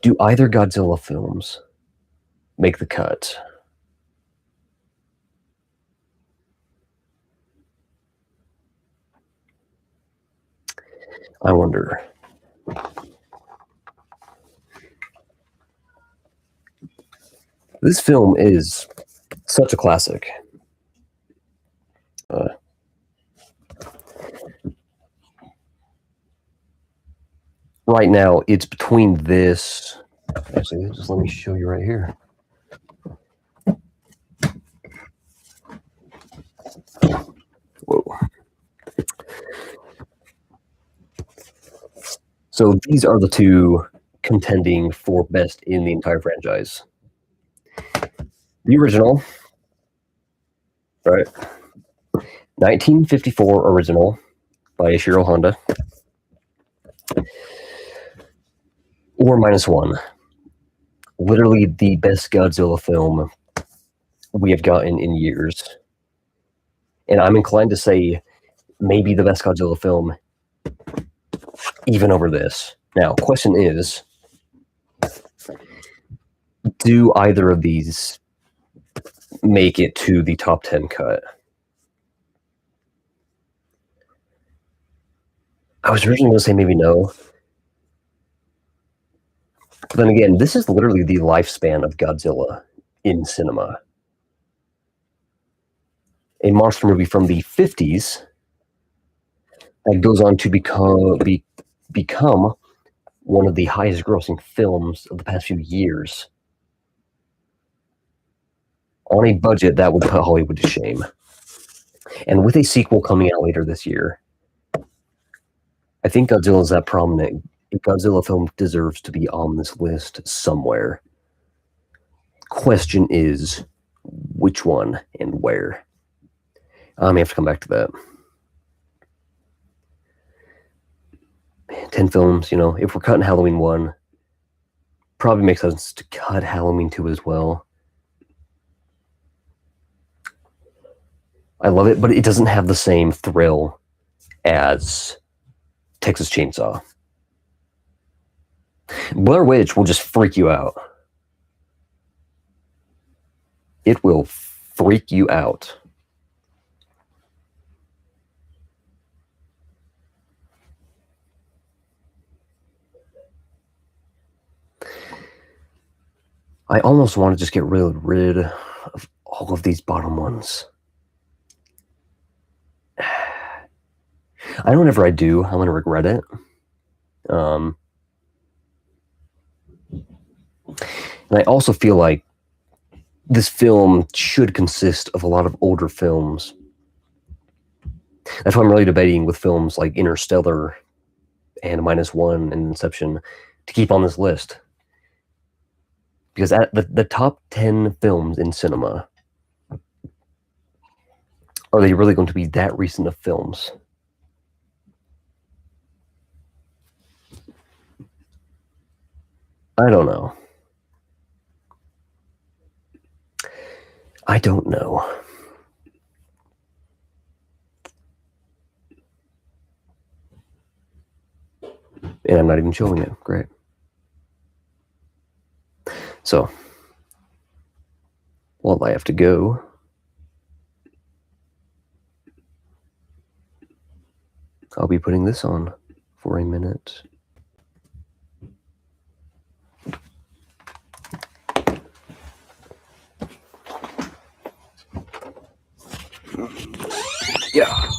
do either Godzilla films make the cut? I wonder. This film is such a classic. Right now, it's between this. Actually, just let me show you right here. Whoa. So these are the two contending for best in the entire franchise. The original, right? 1954 original by Ishiro Honda, or -1. Literally the best Godzilla film we have gotten in years. And I'm inclined to say maybe the best Godzilla film even over this. Now, question is, do either of these make it to the top 10 cut? I was originally going to say maybe no. But then again, this is literally the lifespan of Godzilla in cinema. A monster movie from the 50s that goes on to become one of the highest grossing films of the past few years on a budget that would put Hollywood to shame. And with a sequel coming out later this year, I think Godzilla is that prominent. A Godzilla film deserves to be on this list somewhere. Question is, which one and where? I may have to come back to that. 10 films, if we're cutting Halloween 1, probably makes sense to cut Halloween 2 as well. I love it, but it doesn't have the same thrill as Texas Chainsaw. Blair Witch will just freak you out. It will freak you out. I almost want to just get rid of all of these bottom ones. I know whenever I do, I'm going to regret it. And I also feel like this film should consist of a lot of older films. That's why I'm really debating with films like Interstellar and -1 and Inception to keep on this list. Because at the top 10 films in cinema, are they really going to be that recent of films? I don't know. I don't know. And I'm not even showing it. Great. So, while I have to go, I'll be putting this on for a minute. Yeah.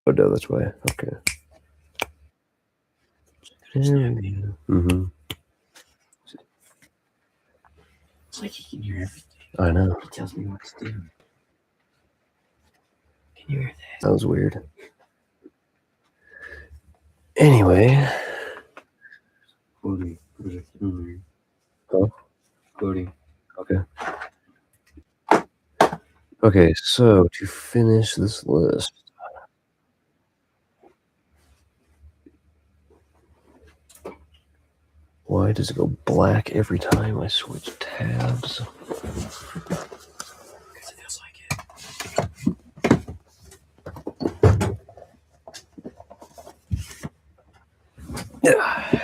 Oh, no, that's why. Okay. Mm-hmm. It's like he can hear everything. I know. He tells me what to do. Can you hear that? That was weird. Anyway. Cody. Huh? Cody. Okay. Okay, so to finish this list. Why does it go black every time I switch tabs? Because it feels like it. Yeah.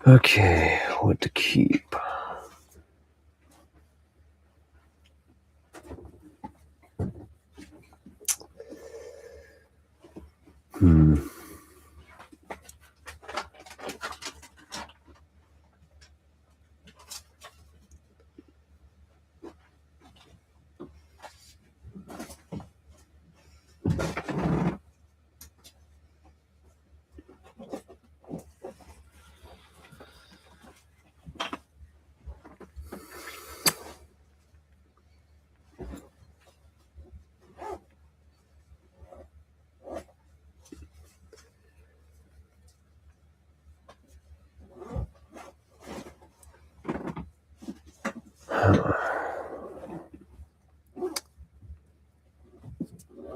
Okay, what to keep?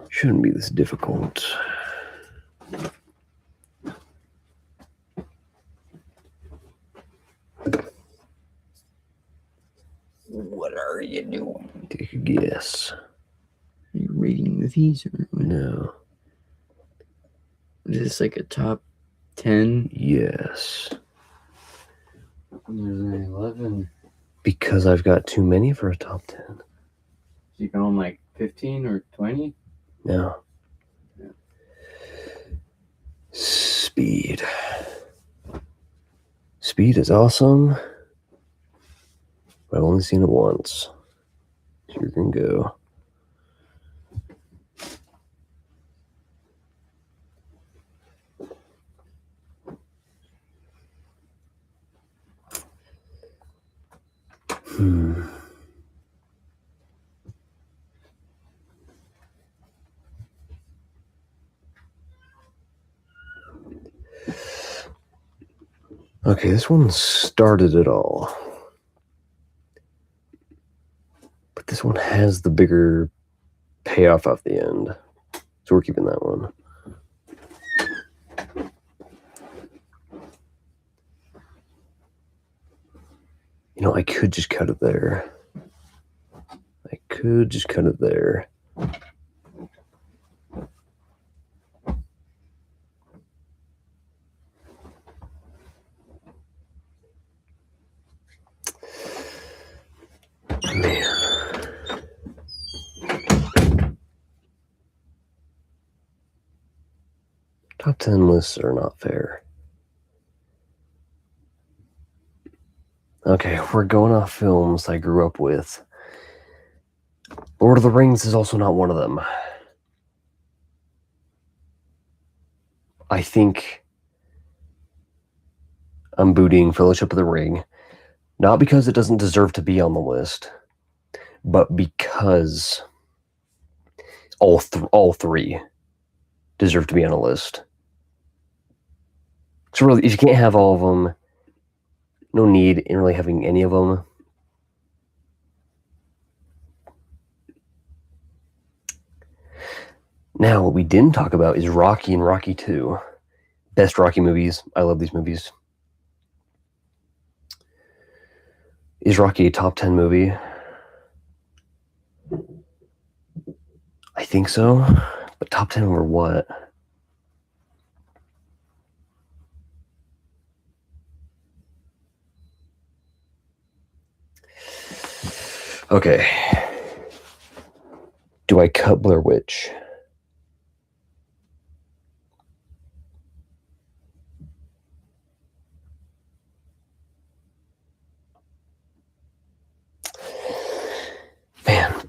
Shouldn't be this difficult. What are you doing? Take a guess. Are you rating these? Or No. is this like a top 10? Yes. There's an 11. Because I've got too many for a top 10. So you can own like 15 or 20? No. Yeah. Speed. Speed is awesome. But I've only seen it once. So you can go. Okay, this one started it all. But this one has the bigger payoff at the end. So we're keeping that one. You know, I could just cut it there. I could just cut it there. Man. Top 10 lists are not fair. Okay, we're going off films I grew up with. Lord of the Rings is also not one of them. I think I'm booting Fellowship of the Ring, not because it doesn't deserve to be on the list, but because all three deserve to be on a list. So really, if you can't have all of them, no need in really having any of them. Now, what we didn't talk about is Rocky and Rocky 2. Best Rocky movies. I love these movies. Is Rocky a top 10 movie? I think so. But top 10 over what? Okay. Do I cut Blair Witch?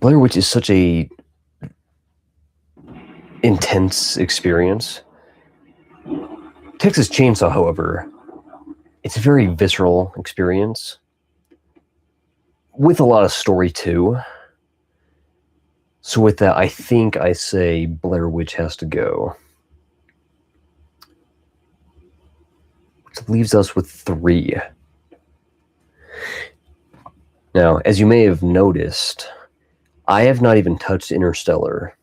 Blair Witch is such a intense experience. Texas Chainsaw, however, it's a very visceral experience with a lot of story too. So with that, I think I say Blair Witch has to go. Which leaves us with 3. Now, as you may have noticed, I have not even touched Interstellar.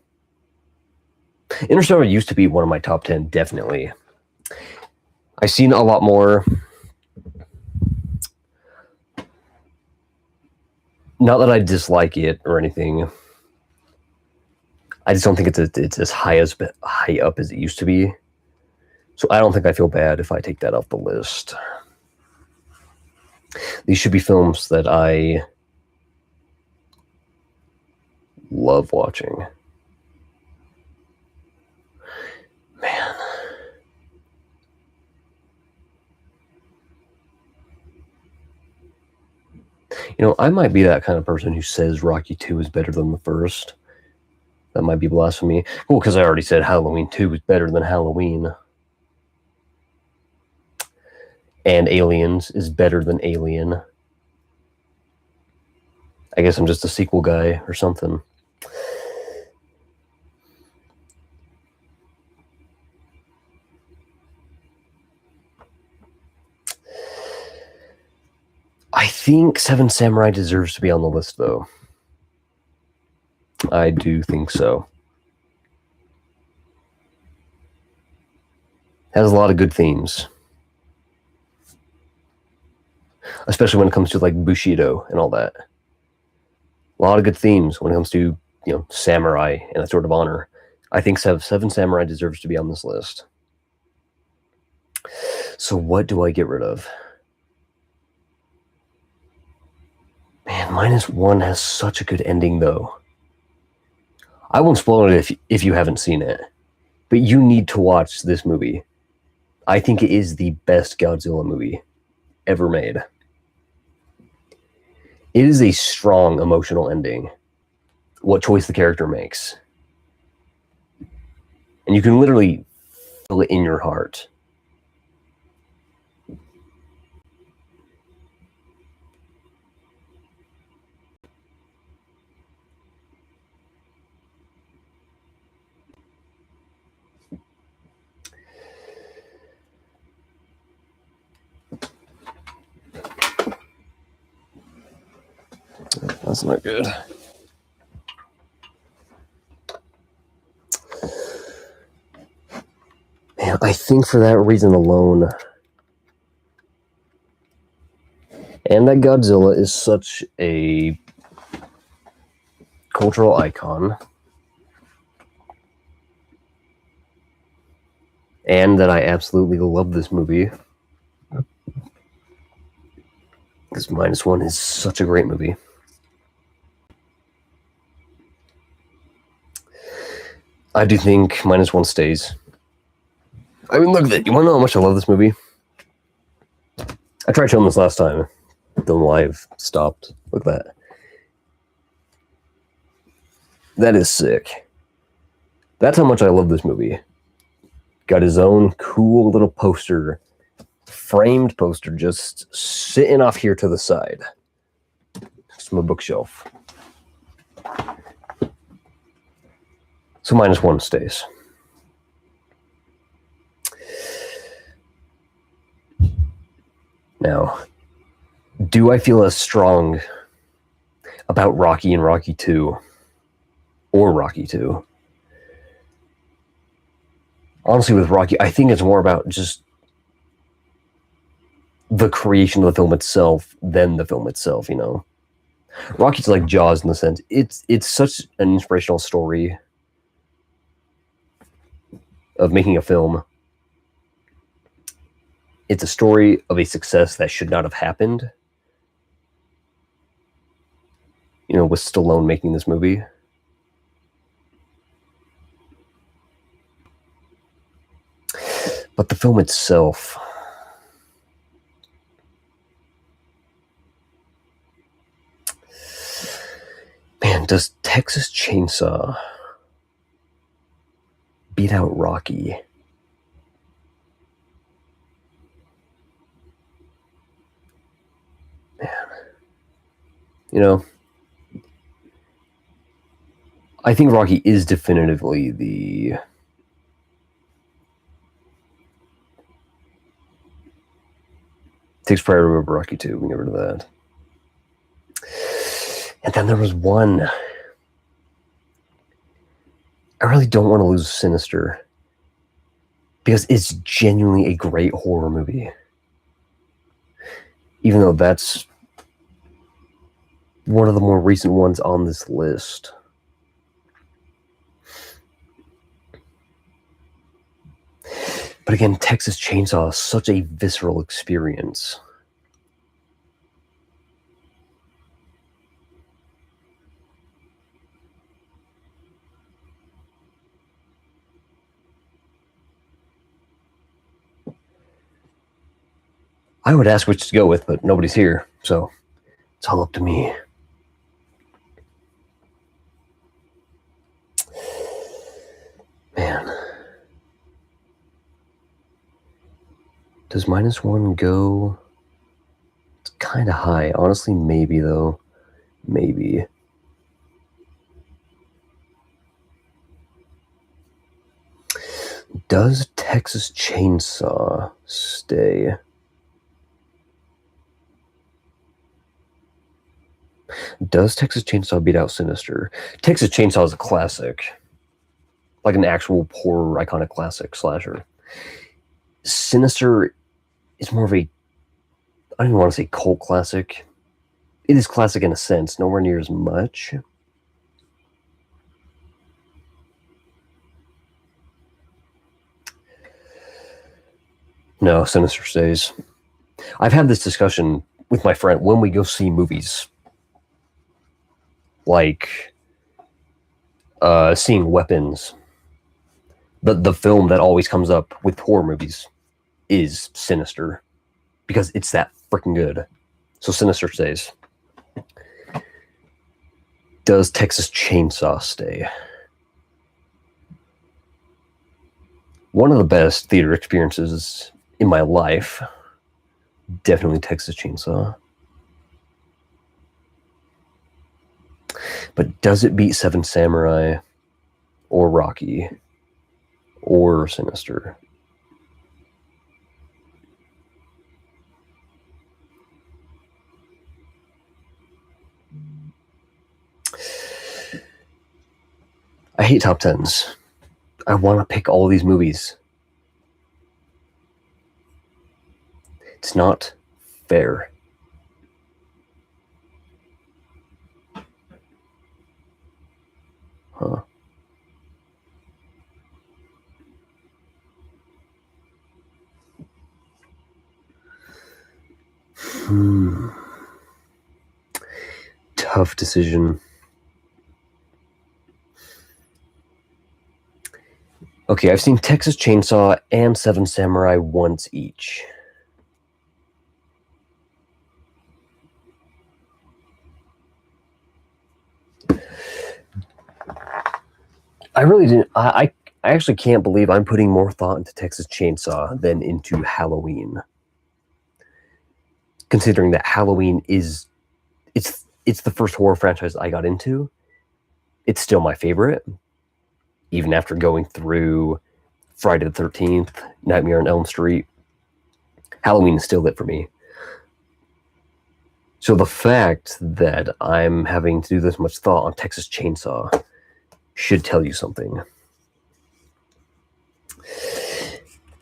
Interstellar used to be one of my top 10, definitely. I've seen a lot more. Not that I dislike it or anything. I just don't think it's as high up as it used to be. So I don't think I feel bad if I take that off the list. These should be films that I love watching. Man. You know, I might be that kind of person who says Rocky 2 is better than the first. That might be blasphemy. Well, because I already said Halloween 2 is better than Halloween. And Aliens is better than Alien. I guess I'm just a sequel guy or something. I think Seven Samurai deserves to be on the list, though. I do think so. Has a lot of good themes. Especially when it comes to like Bushido and all that. A lot of good themes when it comes to, you know, samurai and that sort of honor. I think Seven Samurai deserves to be on this list. So what do I get rid of? Man, -1 has such a good ending, though. I won't spoil it if you haven't seen it, but you need to watch this movie. I think it is the best Godzilla movie ever made. It is a strong emotional ending. What choice the character makes. And you can literally feel it in your heart. That's not good. Man, I think for that reason alone, and that Godzilla is such a cultural icon, and that I absolutely love this movie, because -1 is such a great movie. I do think -1 stays. I mean, look at that. You want to know how much I love this movie? I tried showing this last time. The live stopped. Look at that. That is sick. That's how much I love this movie. Got his own cool little poster, framed poster, just sitting off here to the side. Next to my bookshelf. So -1 stays. Now, do I feel as strong about Rocky and Rocky 2 or Rocky 2? Honestly, with Rocky, I think it's more about just the creation of the film itself than the film itself, you know? Rocky's like Jaws in the sense, it's such an inspirational story of making a film. It's a story of a success that should not have happened. You know, with Stallone making this movie. But the film itself, man, Does Texas Chainsaw beat out Rocky? Man. You know, I think Rocky is definitively the takes priority over Rocky 2. We can get rid of that. And then there was one. I really don't want to lose Sinister because it's genuinely a great horror movie. Even though that's one of the more recent ones on this list. But again, Texas Chainsaw is such a visceral experience. I would ask which to go with, but nobody's here, so it's all up to me. Man. Does -1 go? It's kind of high. Honestly, maybe, though. Maybe. Does Texas Chainsaw stay? Does Texas Chainsaw beat out Sinister? Texas Chainsaw is a classic. Like an actual horror iconic classic slasher. Sinister is more of a, I don't even want to say cult classic. It is classic in a sense, nowhere near as much. No, Sinister stays. I've had this discussion with my friend when we go see movies. Like seeing Weapons. The film that always comes up with horror movies is Sinister. Because it's that freaking good. So Sinister stays. Does Texas Chainsaw stay? One of the best theater experiences in my life. Definitely Texas Chainsaw. But does it beat Seven Samurai or Rocky or Sinister? I hate top 10s. I want to pick all of these movies. It's not fair. Huh. Tough decision. Okay, I've seen Texas Chainsaw and Seven Samurai once each. I really didn't. I actually can't believe I'm putting more thought into Texas Chainsaw than into Halloween. Considering that Halloween is, it's the first horror franchise I got into. It's still my favorite, even after going through Friday the 13th, Nightmare on Elm Street. Halloween is still it for me. So the fact that I'm having to do this much thought on Texas Chainsaw should tell you something.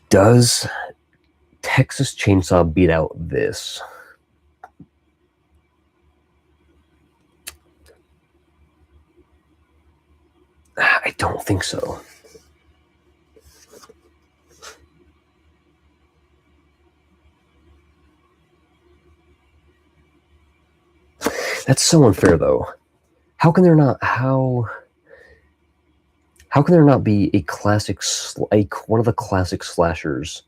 Does Texas Chainsaw beat out this? I don't think so. That's so unfair, though. How can there not? How can there not be a classic, like one of the classic slashers,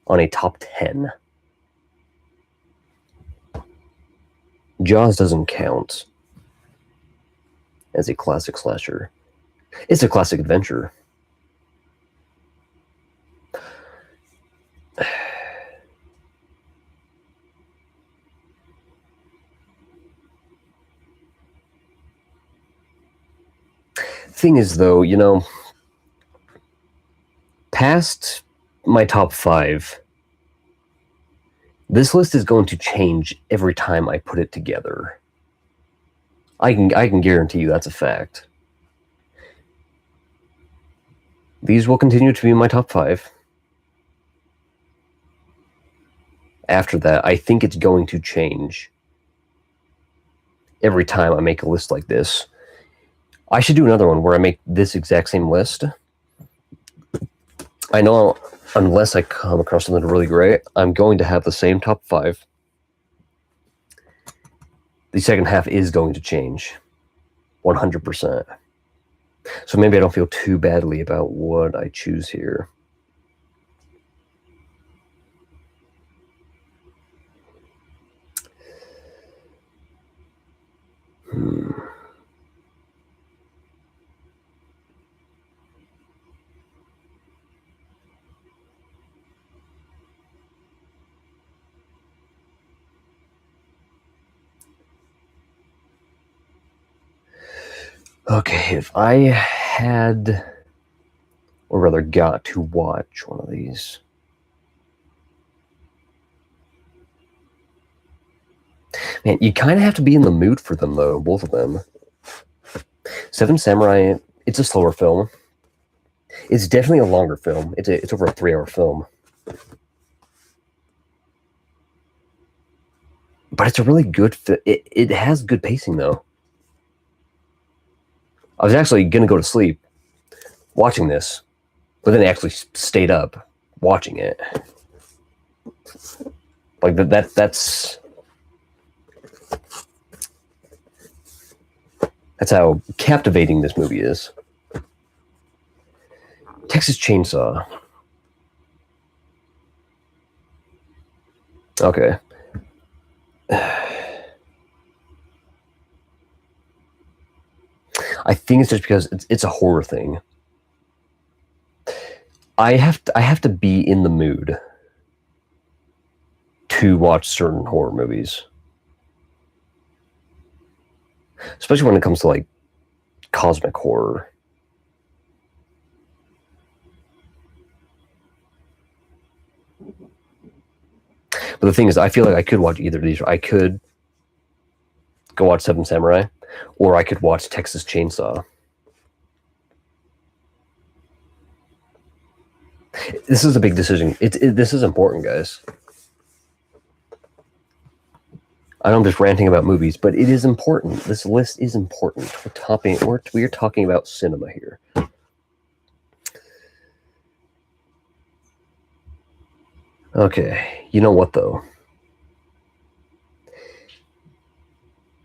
on a top 10? Jaws doesn't count. as a classic slasher. It's a classic adventure. Thing is, though, you know, past my top 5, this list is going to change every time I put it together. I can guarantee you that's a fact. These will continue to be my top 5. After that, I think it's going to change every time I make a list like this. I should do another one where I make this exact same list. I know unless I come across something really great, I'm going to have the same top 5. The second half is going to change 100%. So maybe I don't feel too badly about what I choose here. Okay, if I had, or rather got to watch one of these. Man, you kind of have to be in the mood for them, though, both of them. Seven Samurai, it's a slower film. It's definitely a longer film. It's over a 3-hour film. But it's a really good it has good pacing, though. I was actually going to go to sleep watching this, but then I actually stayed up watching it. Like, that's how captivating this movie is. Texas Chainsaw. Okay. I think it's just because it's a horror thing. I have to be in the mood to watch certain horror movies. Especially when it comes to, like, cosmic horror. But the thing is, I feel like I could watch either of these. I could go watch Seven Samurai, or I could watch Texas Chainsaw. This is a big decision. This is important, guys. I know I'm just ranting about movies, but it is important. This list is important. We're talking about cinema here. Okay, you know what, though?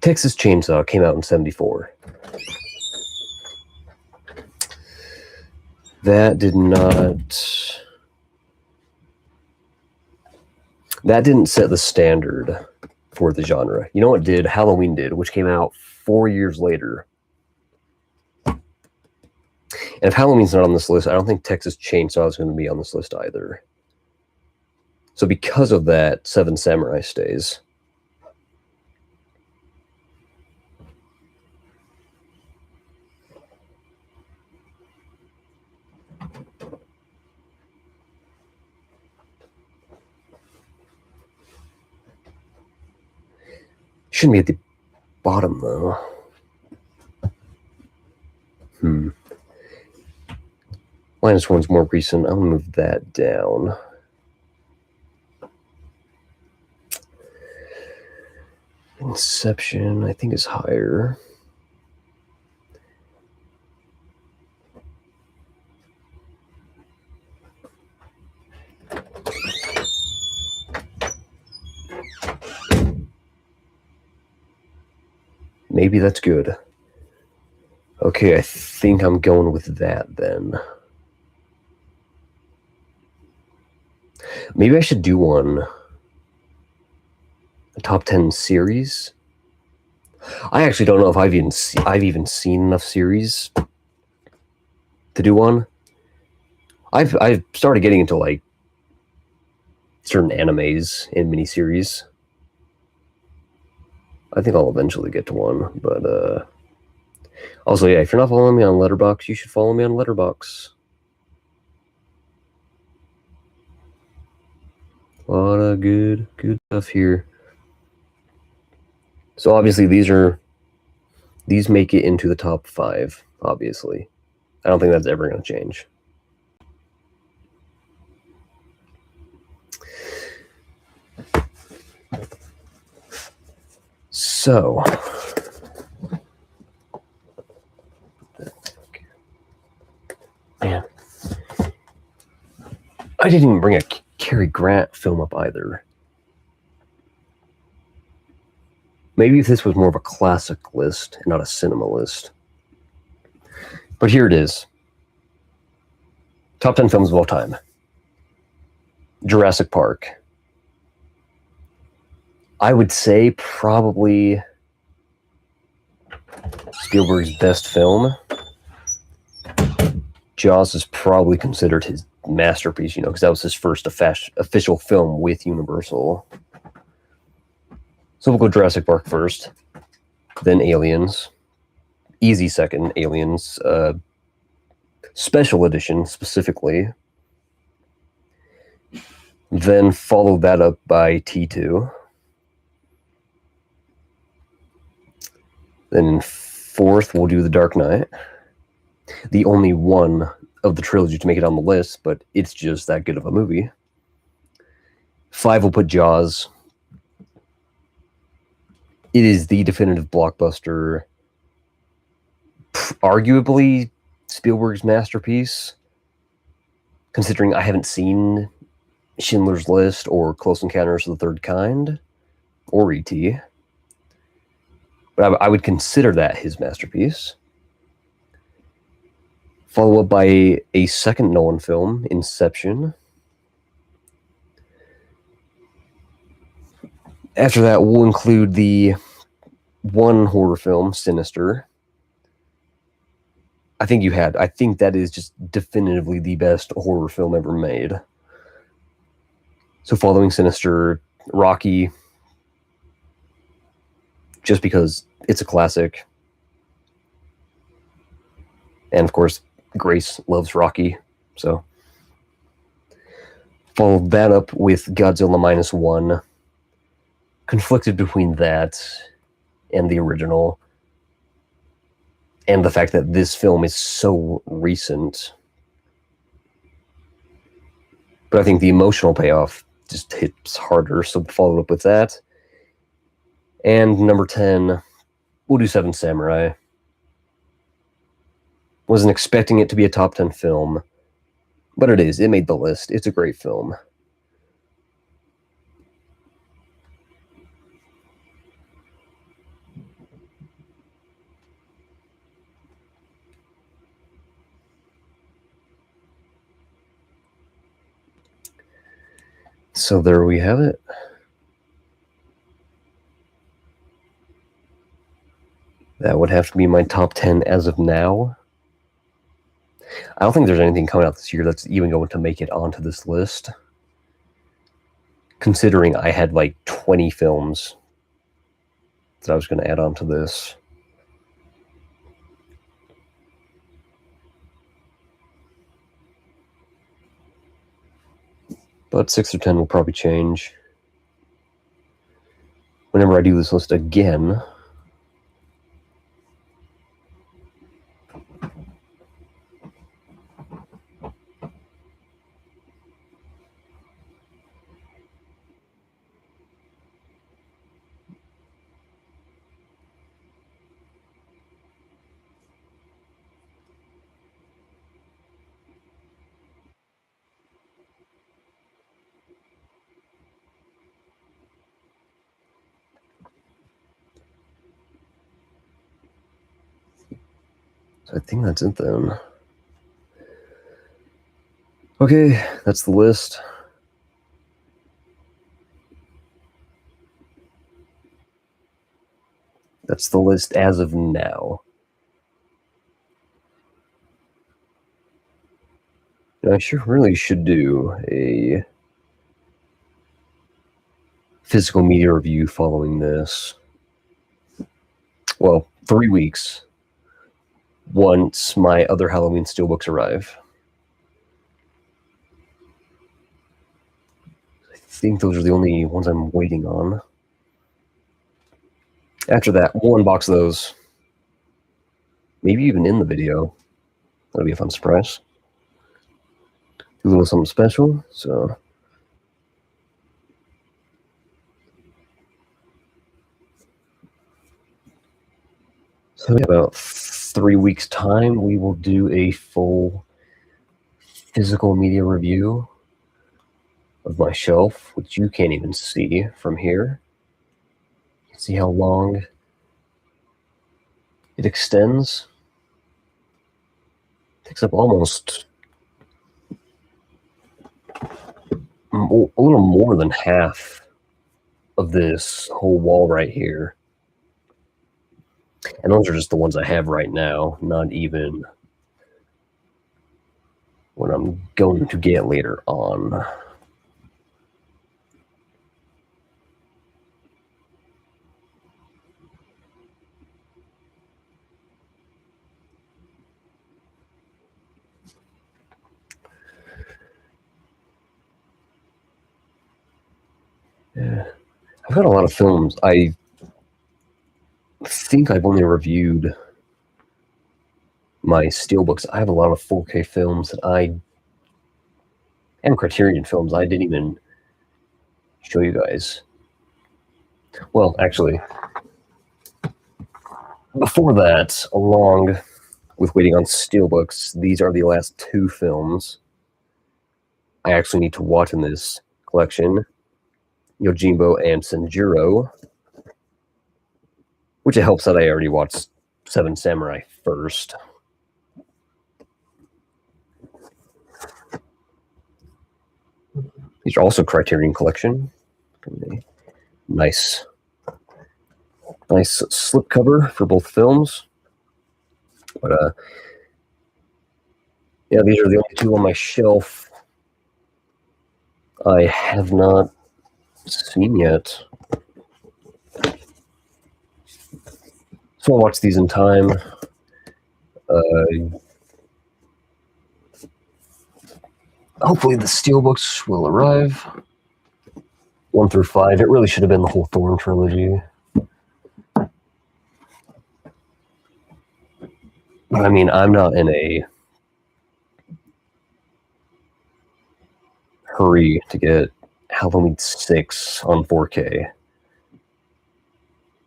Texas Chainsaw came out in 1974. That didn't set the standard for the genre. You know what did? Halloween did, which came out 4 years later. And if Halloween's not on this list, I don't think Texas Chainsaw is going to be on this list either. So because of that, Seven Samurai stays. Shouldn't be at the bottom, though. -1's more recent. I'm going to move that down. Inception, I think, is higher. Maybe that's good. Okay, I think I'm going with that then. Maybe I should do a top 10 series. I actually don't know if I've even seen enough series to do one. I've started getting into like certain animes and miniseries. I think I'll eventually get to one, but also, yeah, if you're not following me on Letterboxd, you should follow me on Letterboxd. A lot of good stuff here. So obviously these make it into the top 5, obviously. I don't think that's ever going to change. So, man, I didn't even bring a Cary Grant film up either. Maybe if this was more of a classic list and not a cinema list. But here it is. Top 10 films of all time. Jurassic Park. I would say probably Spielberg's best film. Jaws is probably considered his masterpiece, because that was his first official film with Universal. So we'll go Jurassic Park first, then Aliens. Easy second, Aliens. Special edition, specifically. Then follow that up by T2. Then in fourth, we'll do The Dark Knight. The only one of the trilogy to make it on the list, but it's just that good of a movie. 5, we'll put Jaws. It is the definitive blockbuster, arguably Spielberg's masterpiece, considering I haven't seen Schindler's List or Close Encounters of the Third Kind or E.T., but I would consider that his masterpiece. Followed up by a second Nolan film, Inception. After that, we'll include the one horror film, Sinister. I think that is just definitively the best horror film ever made. So following Sinister, Rocky, just because it's a classic. And of course, Grace loves Rocky, so. Followed that up with Godzilla -1. Conflicted between that and the original, and the fact that this film is so recent. But I think the emotional payoff just hits harder, so followed up with that. And number 10, we'll do Seven Samurai. Wasn't expecting it to be a top 10 film, but it is. It made the list. It's a great film. So there we have it. That would have to be my top 10 as of now. I don't think there's anything coming out this year that's even going to make it onto this list, considering I had like 20 films that I was going to add onto this. But 6 or 10 will probably change whenever I do this list again. So I think that's it then. Okay, that's the list. That's the list as of now. And I sure really should do a physical media review following this. Well, 3 weeks once my other Halloween steelbooks arrive. I think those are the only ones I'm waiting on. After that, we'll unbox those. Maybe even in the video. That'll be a fun surprise. Do a little something special. So in about 3 weeks' time, we will do a full physical media review of my shelf, which you can't even see from here. See how long it extends? It takes up almost a little more than half of this whole wall right here. And those are just the ones I have right now, not even what I'm going to get later on. Yeah. I've got a lot of films. I think I've only reviewed my steelbooks. I have a lot of 4K films that and Criterion films I didn't even show you guys. Well, actually, before that, along with waiting on steelbooks, these are the last 2 films I actually need to watch in this collection. Yojimbo and Sanjuro, which it helps that I already watched Seven Samurai first. These are also Criterion Collection. Nice slipcover for both films. But yeah, these are the only 2 on my shelf I have not seen yet. So I'll watch these in time. Hopefully the steelbooks will arrive. 1 through 5. It really should have been the whole Thorn trilogy. But I mean, I'm not in a hurry to get Halloween 6 on 4K.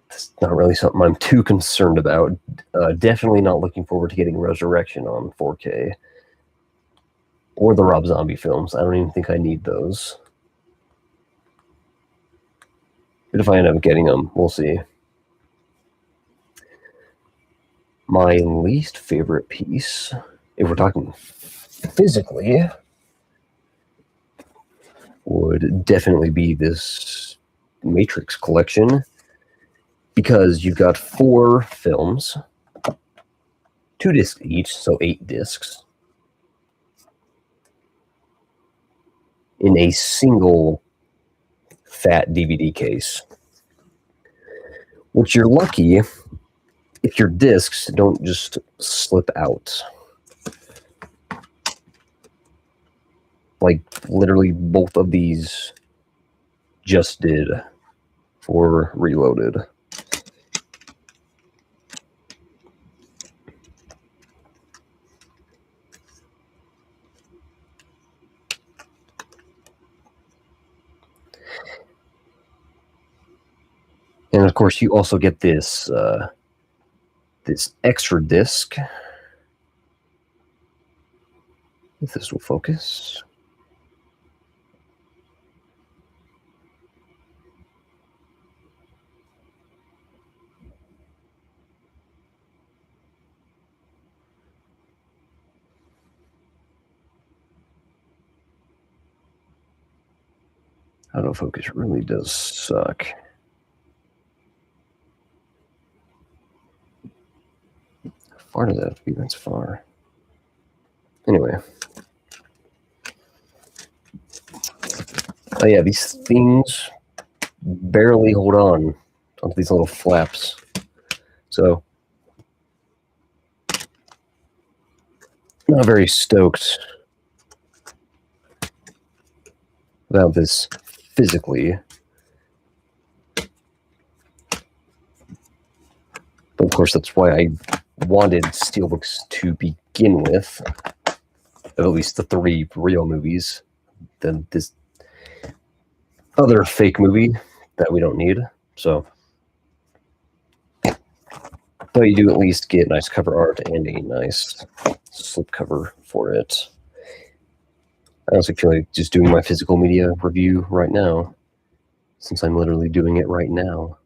It's not really something I'm too concerned about. Definitely not looking forward to getting Resurrection on 4K. Or the Rob Zombie films. I don't even think I need those. But if I end up getting them, we'll see. My least favorite piece, if we're talking physically, would definitely be this Matrix collection, because you've got 4 films, 2 discs each, so 8 discs, in a single fat DVD case. Which you're lucky if your discs don't just slip out. Like, literally both of these just did for Reloaded. And of course, you also get this this extra disc. If this will focus. Autofocus really does suck. far does that have to be? That's far. Anyway. Oh yeah, these things barely hold on onto these little flaps. So, not very stoked about this physically. But of course, that's why I wanted steelbooks to begin with, of at least the 3 real movies. Then this other fake movie that we don't need. So, but you do at least get nice cover art and a nice slipcover for it. I honestly feel like just doing my physical media review right now, since I'm literally doing it right now.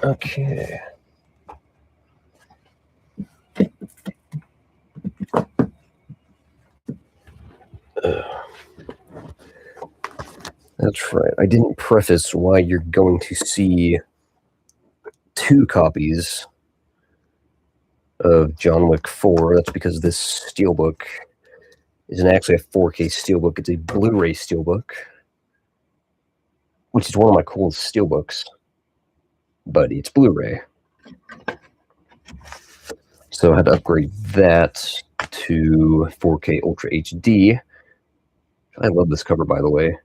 Okay. That's right. I didn't preface why you're going to see 2 copies of John Wick 4. That's because this steelbook isn't actually a 4K steelbook. It's a Blu-ray steelbook, which is one of my coolest steelbooks, but it's Blu-ray. So I had to upgrade that to 4K Ultra HD. I love this cover, by the way.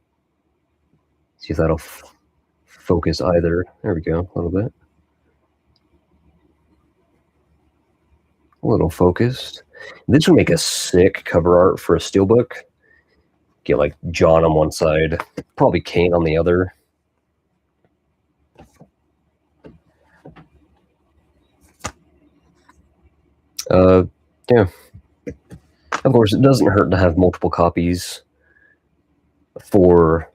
See if that'll focus either. There we go, a little bit. A little focused. This would make a sick cover art for a steelbook. Get like John on one side, probably Kane on the other. Yeah. Of course, it doesn't hurt to have multiple copies for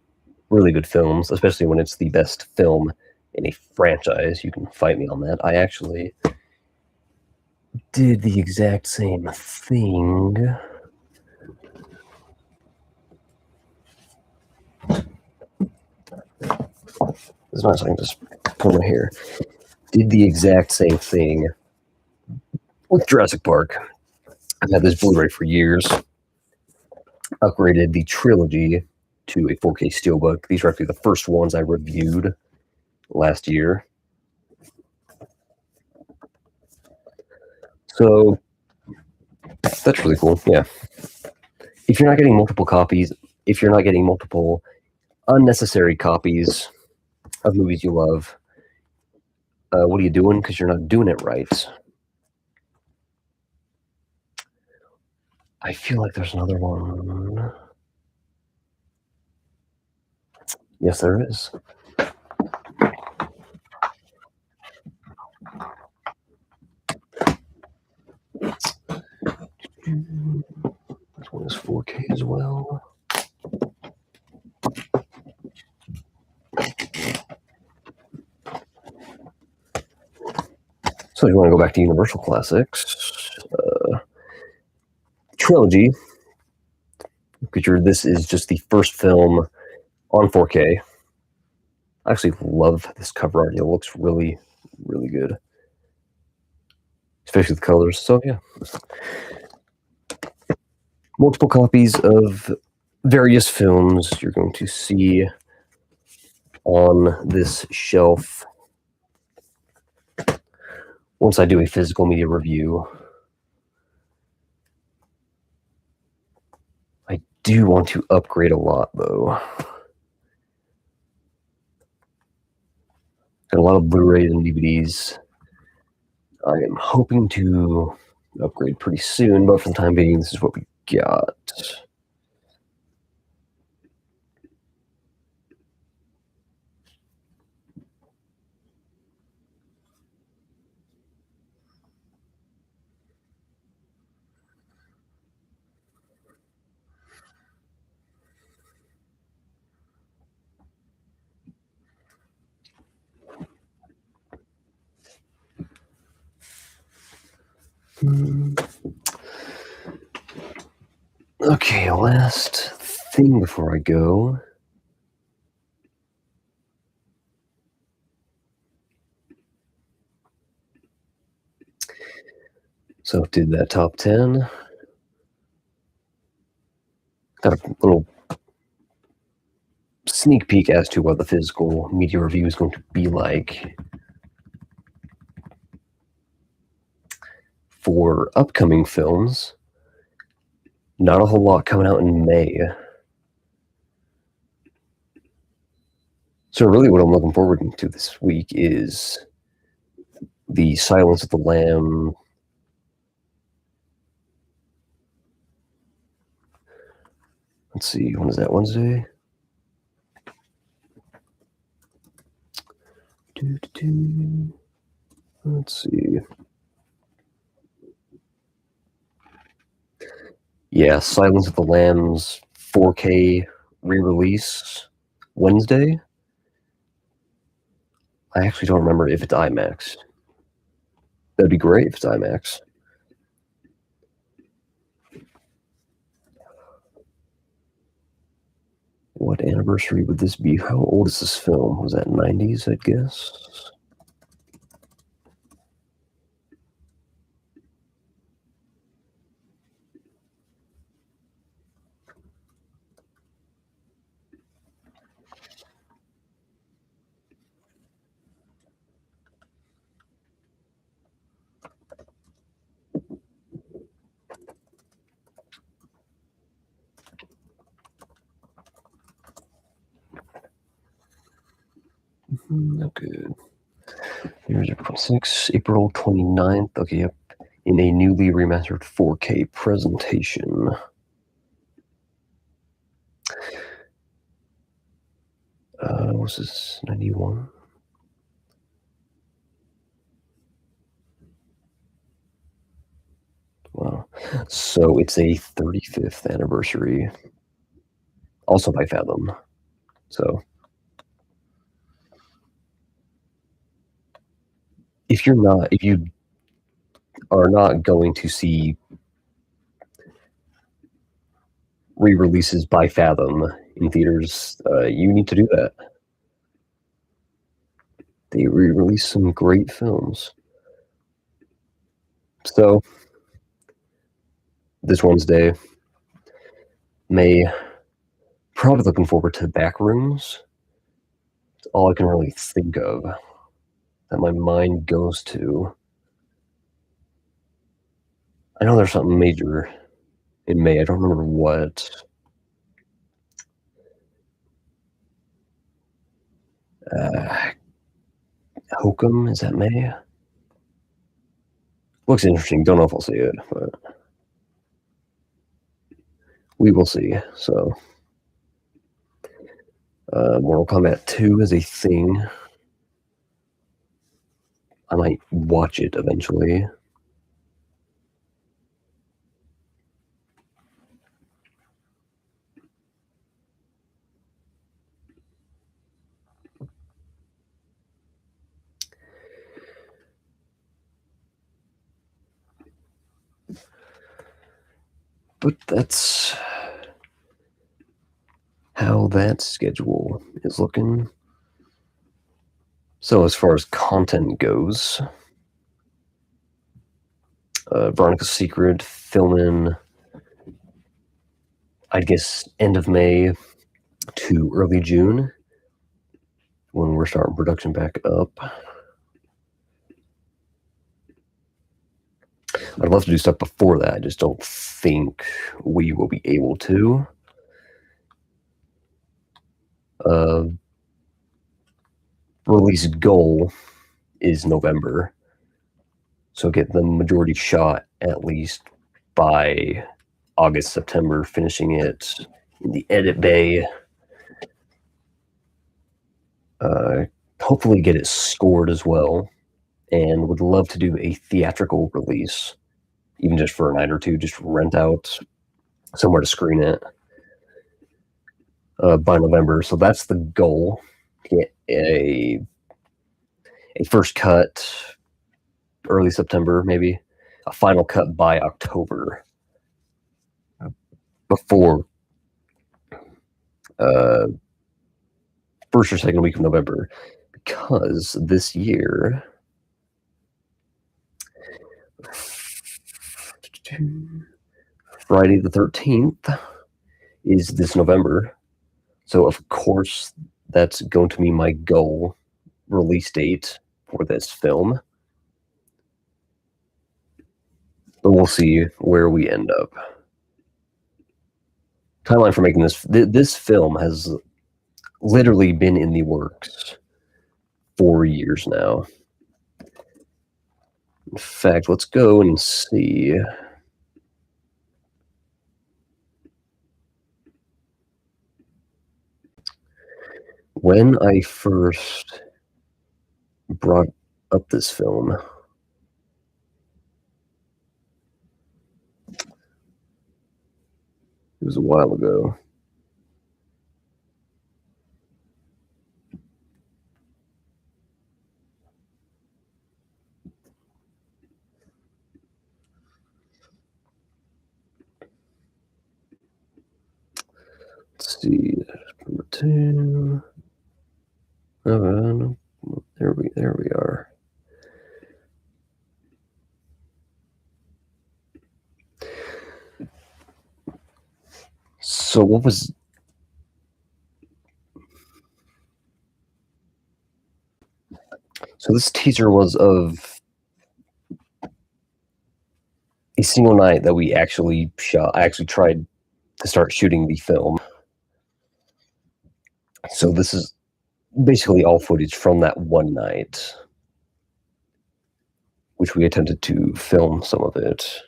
really good films, especially when it's the best film in a franchise. You can fight me on that. I actually did the exact same thing. It's nice, I can just pull my hair. Did the exact same thing with Jurassic Park. I've had this Blu-ray for years. Upgraded the trilogy to a 4K steelbook. These are actually the first ones I reviewed last year. So that's really cool. Yeah. If you're not getting multiple copies, if you're not getting multiple unnecessary copies of movies you love, what are you doing? Because you're not doing it right. I feel like there's another one. Yes, there is. This one is 4K as well. So if you want to go back to Universal Classics, trilogy, picture this is just the first film on 4K. I actually love this cover art. It looks really, really good, especially the colors. So yeah, multiple copies of various films you're going to see on this shelf once I do a physical media review. I do want to upgrade a lot, though. Got a lot of Blu-rays and DVDs. I am hoping to upgrade pretty soon, but for the time being, this is what we got. Okay, last thing before I go. So did that top 10. Got a little sneak peek as to what the physical media review is going to be like for upcoming films. Not a whole lot coming out in May. So really what I'm looking forward to this week is the Silence of the Lamb. Let's see, when is that, Wednesday? Let's see. Yeah, Silence of the Lambs 4K re-release Wednesday. I actually don't remember if it's IMAX. That'd be great if it's IMAX. What anniversary would this be? How old is this film? Was that 90s, I'd guess? Okay. Here's April 26th, April 29th. Okay, yep. In a newly remastered 4K presentation. Was this 91? Wow. So it's a 35th anniversary. Also by Fathom. So if you are not going to see re-releases by Fathom in theaters, you need to do that. They re-release some great films. So this Wednesday, May, probably looking forward to Backrooms. It's all I can really think of that my mind goes to. I know there's something major in May. I don't remember what. Hokum, is that May? Looks interesting. Don't know if I'll see it, but we will see. So, Mortal Kombat 2 is a thing. I might watch it eventually. But that's how that schedule is looking. So as far as content goes, Veronica's Secret filming, I guess, end of May to early June when we're starting production back up. I'd love to do stuff before that. I just don't think we will be able to. Release goal is November. So get the majority shot at least by August, September, finishing it in the edit bay. Hopefully get it scored as well. And would love to do a theatrical release, even just for a night or two, just rent out somewhere to screen it by November. So that's the goal. Get a first cut early September, maybe a final cut by October, before first or second week of November, because this year Friday the 13th is this November. So, of course, that's going to be my goal release date for this film. But we'll see where we end up. Timeline for making this film has literally been in the works 4 years now. In fact, let's go and see. When I first brought up this film, it was a while ago. Let's see, number 2. No, there we are. So what was... So this teaser was of a single night that we actually shot. I actually tried to start shooting the film. So this is basically all footage from that one night, which we attempted to film some of it.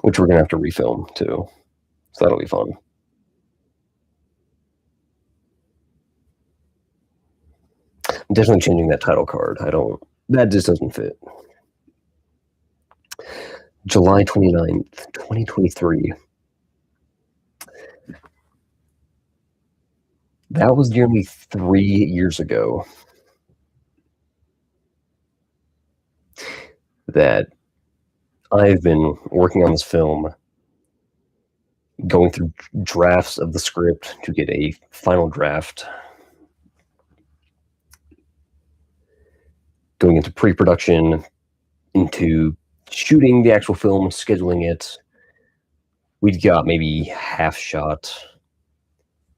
Which we're gonna have to refilm too. So that'll be fun. I'm definitely changing that title card. That just doesn't fit. July 29th, 2023. That was nearly 3 years ago that I've been working on this film, going through drafts of the script to get a final draft, going into pre-production, into shooting the actual film, scheduling it. We'd got maybe half shot,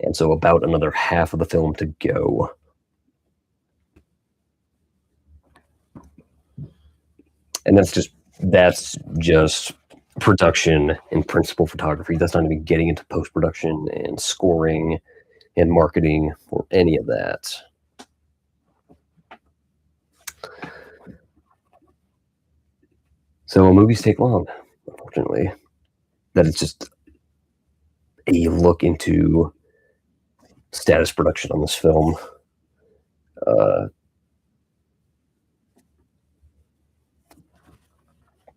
and so about another half of the film to go. And that's just production and principal photography. That's not even getting into post-production and scoring and marketing or any of that. So movies take long, unfortunately. That is just a look into status production on this film.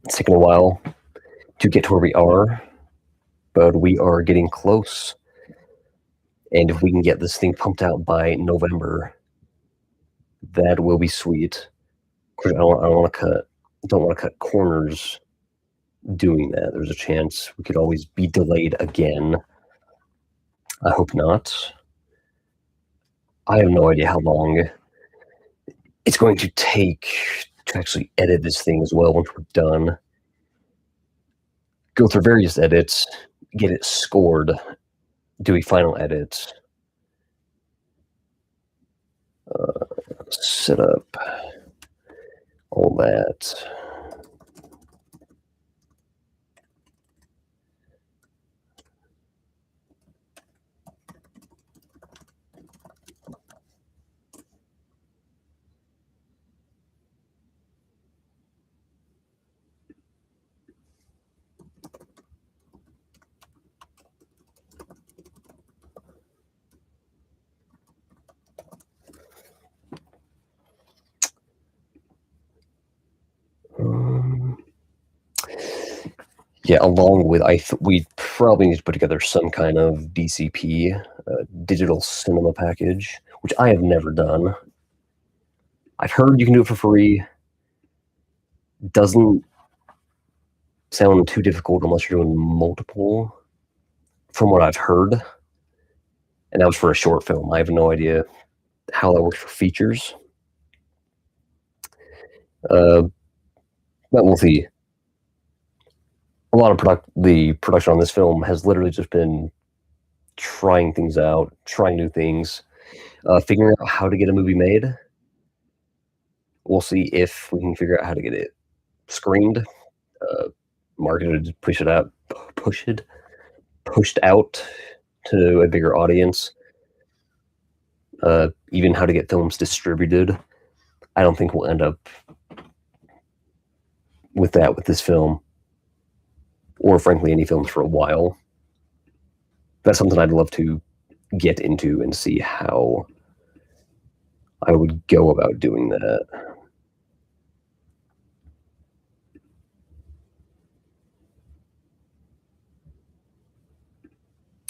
It's taken a while to get to where we are, but we are getting close. And if we can get this thing pumped out by November, that will be sweet. Of course, I don't want to cut corners doing that. There's a chance we could always be delayed again. I hope not. I have no idea how long it's going to take to actually edit this thing as well once we're done. Go through various edits, get it scored, do a final edit, set up, all that. Yeah, along with we probably need to put together some kind of DCP, digital cinema package, which I have never done. I've heard you can do it for free. Doesn't sound too difficult unless you're doing multiple, from what I've heard. and that was for a short film. I have no idea how that works for features. But we'll see. A lot of the production on this film has literally just been trying things out, trying new things, figuring out how to get a movie made. We'll see if we can figure out how to get it screened, marketed, pushed out to a bigger audience. Even how to get films distributed. I don't think we'll end up with that with this film, or frankly any films for a while. That's something I'd love to get into and see how I would go about doing that.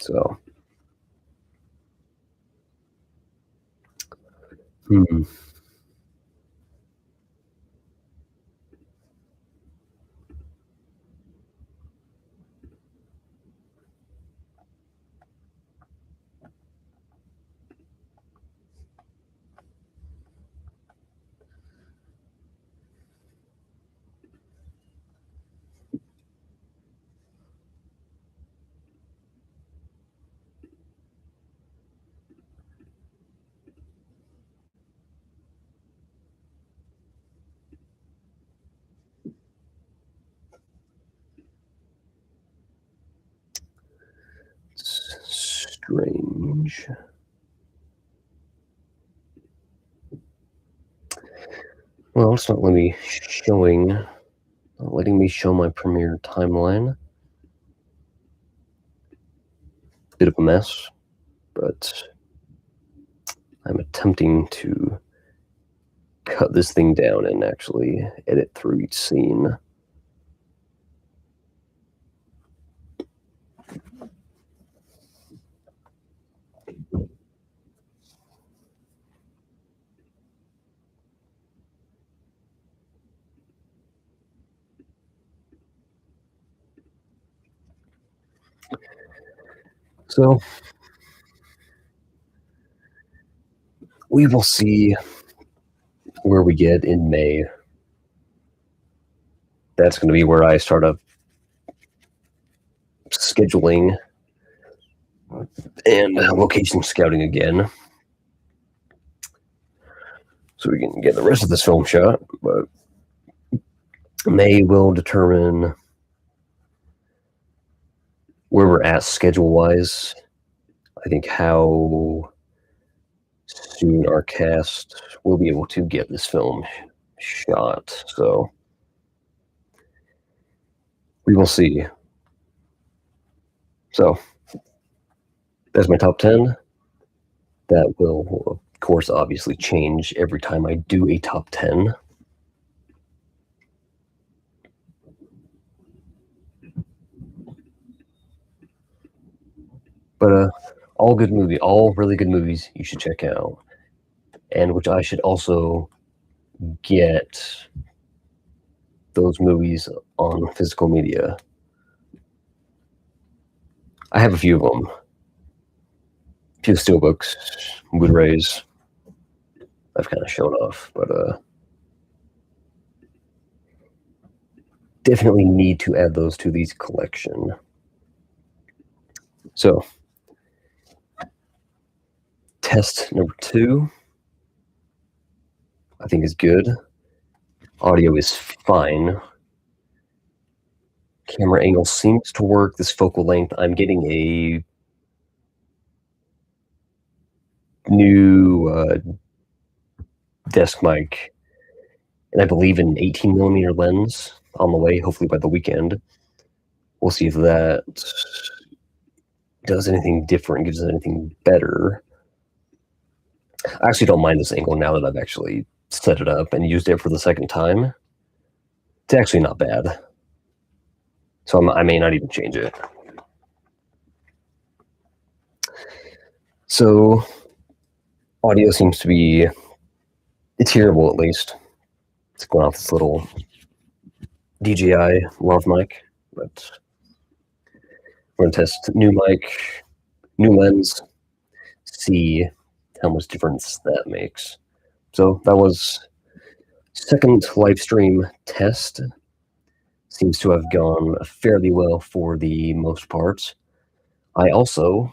So, it's strange. Well, it's not letting me show my Premiere timeline. Bit of a mess, but I'm attempting to cut this thing down and actually edit through each scene. So we will see where we get in May. That's going to be where I start up scheduling and location scouting again, so we can get the rest of this film shot. But May will determine where we're at schedule-wise. I think how soon our cast will be able to get this film shot. So we will see. So that's my top 10. That will, of course, obviously change every time I do a top 10. But all really good movies you should check out, and which I should also get those movies on physical media. I have a few of them. A few steelbooks, Blu-rays. I've kind of shown off, but definitely need to add those to these collection. So, test number 2, I think is good. Audio is fine. Camera angle seems to work. This focal length, I'm getting a new desk mic, and I believe an 18mm lens on the way, hopefully by the weekend. We'll see if that does anything different, gives us anything better. I actually don't mind this angle now that I've actually set it up and used it for the second time. It's actually not bad. So I may not even change it. So audio seems to be, it's hearable at least. It's going off this little DJI lav mic, but we're gonna test new mic, new lens, see how much difference that makes. So that was second live stream test. Seems to have gone fairly well for the most part. I also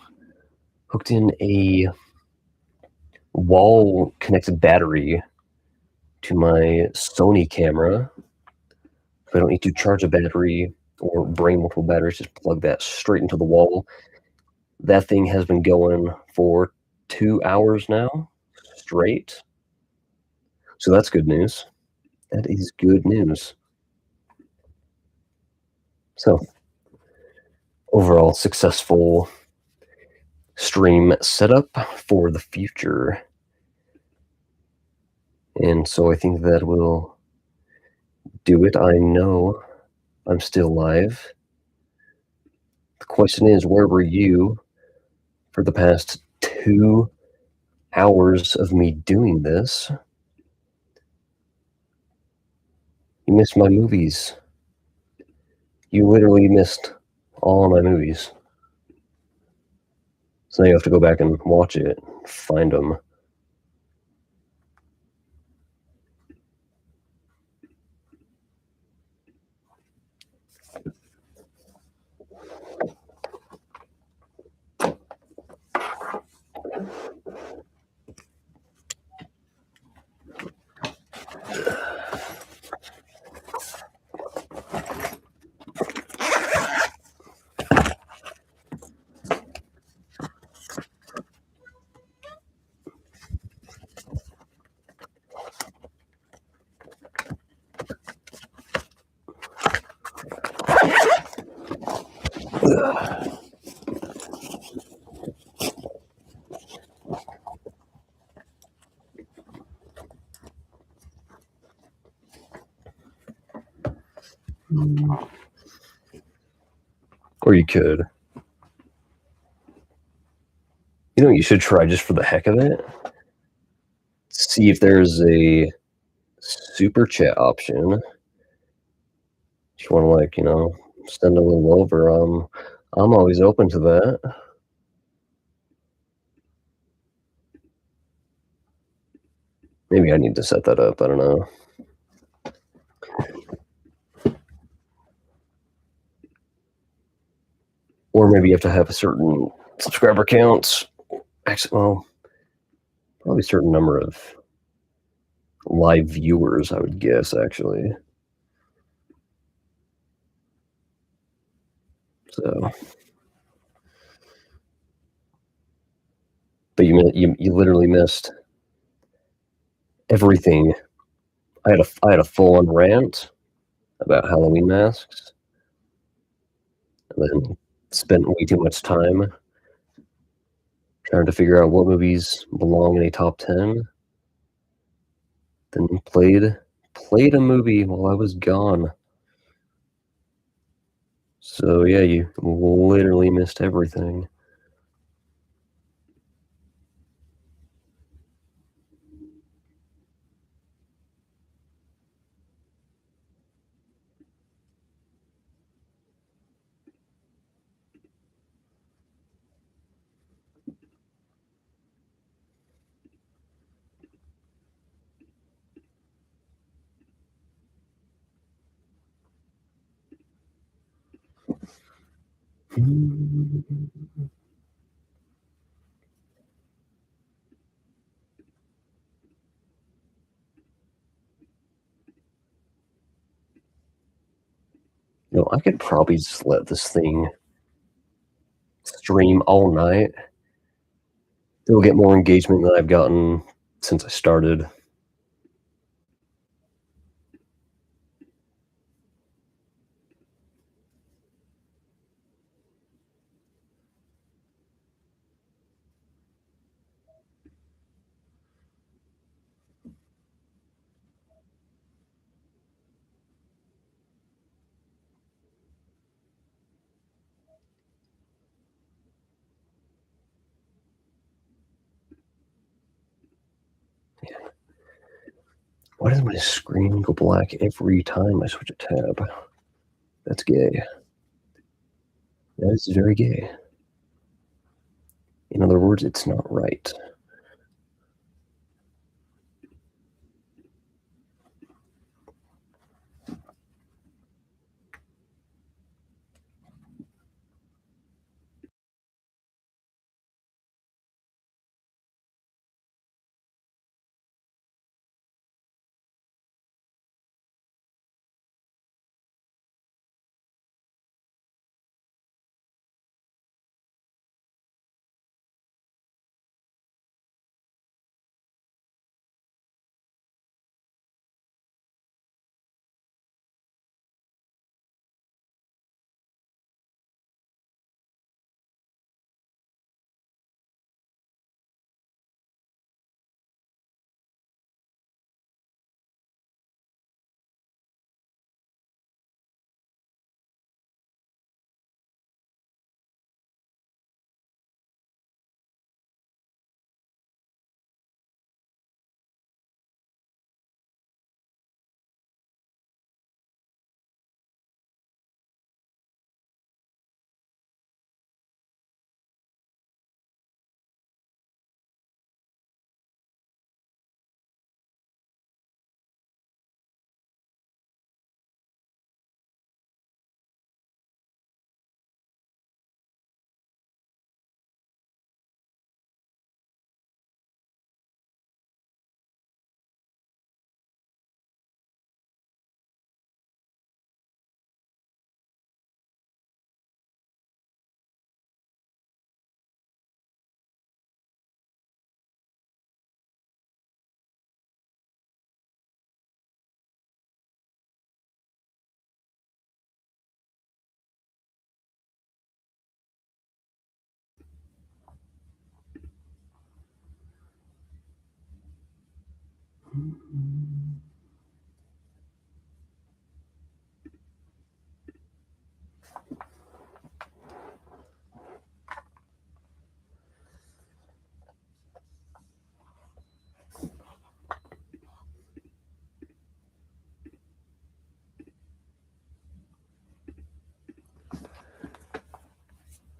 hooked in a wall connected battery to my Sony camera. I don't need to charge a battery or bring multiple batteries, just plug that straight into the wall. That thing has been going for 2 hours now, straight. So that's good news. That is good news. So, overall successful stream setup for the future. And so I think that will do it. I know I'm still live. The question is, where were you for the past 2 hours of me doing this? You missed my movies. You literally missed all my movies. So now you have to go back and watch it, find them. Or you could. You know what you should try just for the heck of it? See if there's a super chat option. If you want to, like, send a little over, I'm always open to that. Maybe I need to set that up. I don't know. Or maybe you have to have a certain subscriber count. Actually, well, probably a certain number of live viewers, I would guess, actually. So, but you literally missed everything. I had a full on rant about Halloween masks, and then spent way too much time trying to figure out what movies belong in a top 10. Then played a movie while I was gone. So yeah, you literally missed everything. I could probably just let this thing stream all night. It'll get more engagement than I've gotten since I started. Why does my screen go black every time I switch a tab? That's gay. That is very gay. In other words, it's not right.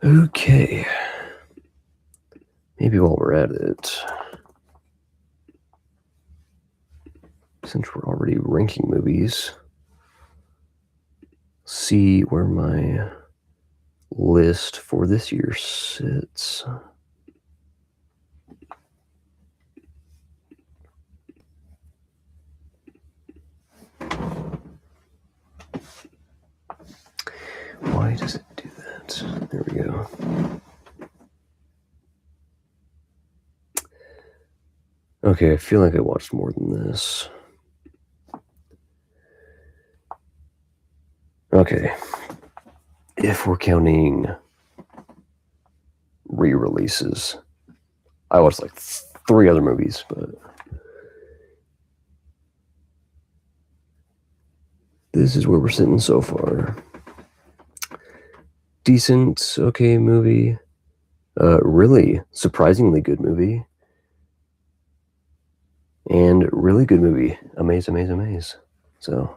Okay. Maybe while we're at it, since we're already ranking movies, see where my list for this year sits. Why does it do that? There we go. Okay, I feel like I watched more than this. Okay. If we're counting re-releases, I watched like 3 other movies, but this is where we're sitting so far. Decent, okay movie. Really surprisingly good movie. And really good movie. Amaze. So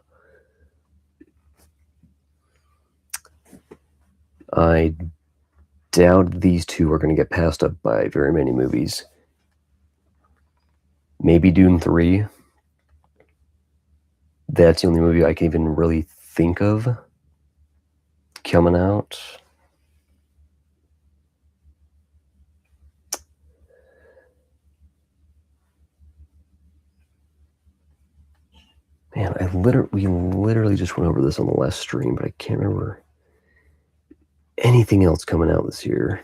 I doubt these two are going to get passed up by very many movies. Maybe Dune 3. That's the only movie I can even really think of coming out. Man, we literally just went over this on the last stream, but I can't remember anything else coming out this year.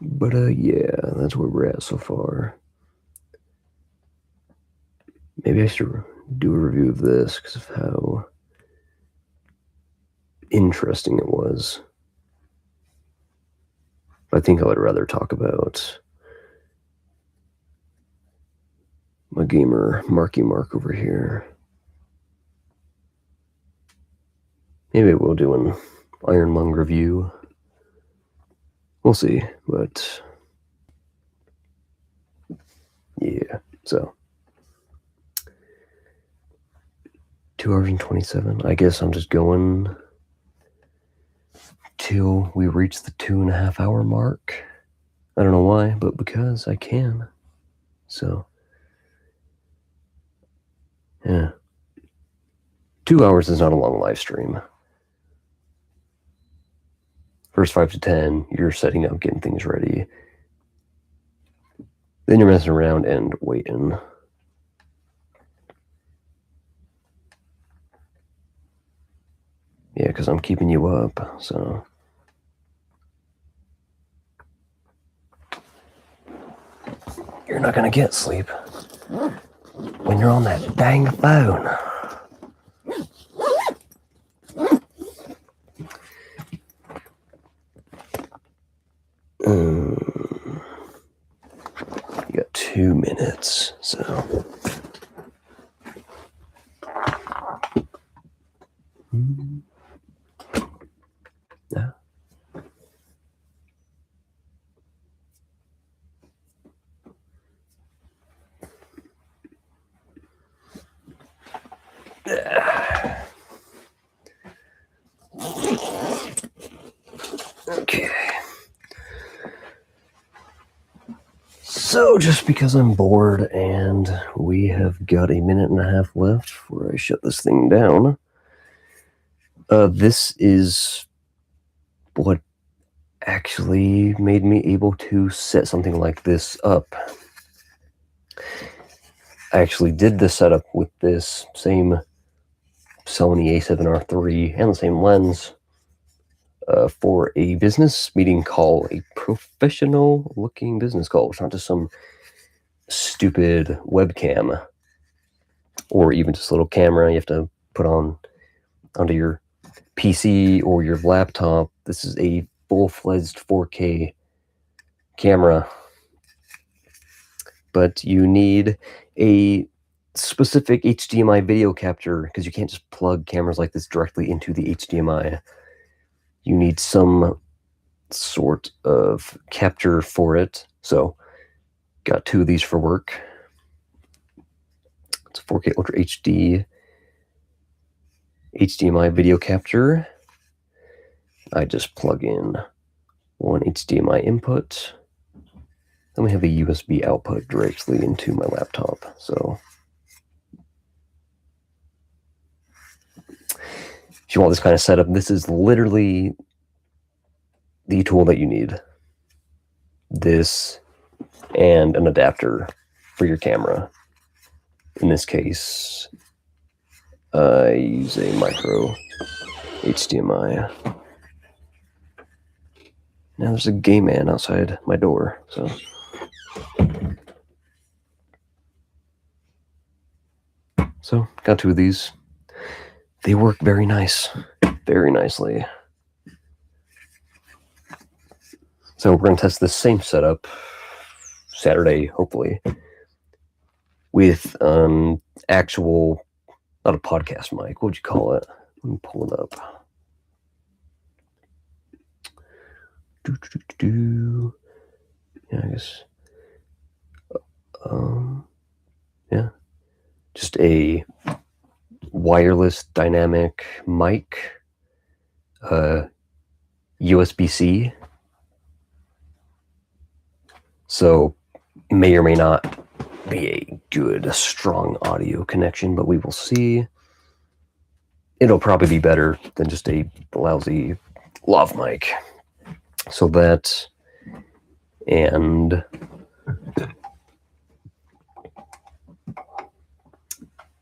But yeah, that's where we're at so far. Maybe I should do a review of this because of how interesting it was. I think I would rather talk about my gamer Marky Mark over here. Maybe we'll do an Iron Lung review. We'll see, but yeah, so 2 hours and 27. I guess I'm just going till we reach the 2.5 hour mark. I don't know why, but because I can. So, yeah. 2 hours is not a long live stream. First 5 to 10, you're setting up, getting things ready. Then you're messing around and waiting. Yeah, because I'm keeping you up, so. You're not gonna get sleep when you're on that dang phone. You got 2 minutes, so. Yeah. Okay. So, just because I'm bored and we have got a minute and a half left before I shut this thing down, this is what actually made me able to set something like this up. I actually did the setup with this same Sony a7R III and the same lens for a business meeting call, a professional looking business call. It's not just some stupid webcam or even just a little camera you have to put onto your PC or your laptop. This is a full-fledged 4K camera, but you need a specific HDMI video capture because you can't just plug cameras like this directly into the HDMI. You need some sort of capture for it. So, got 2 of these for work. It's a 4K Ultra HD HDMI video capture. I just plug in one HDMI input. Then we have a USB output directly into my laptop. So, if you want this kind of setup, this is literally the tool that you need. This and an adapter for your camera. In this case, I use a micro HDMI. Now there's a gay man outside my door, so got 2 of these. They work very very nicely. So we're gonna test the same setup Saturday, hopefully, with actual, not a podcast mic. What would you call it? Let me pull it up. Yeah, I guess. Yeah, just a wireless dynamic mic, USB-C. So may or may not be a good, strong audio connection, but we will see. It'll probably be better than just a lousy lav mic. So that, and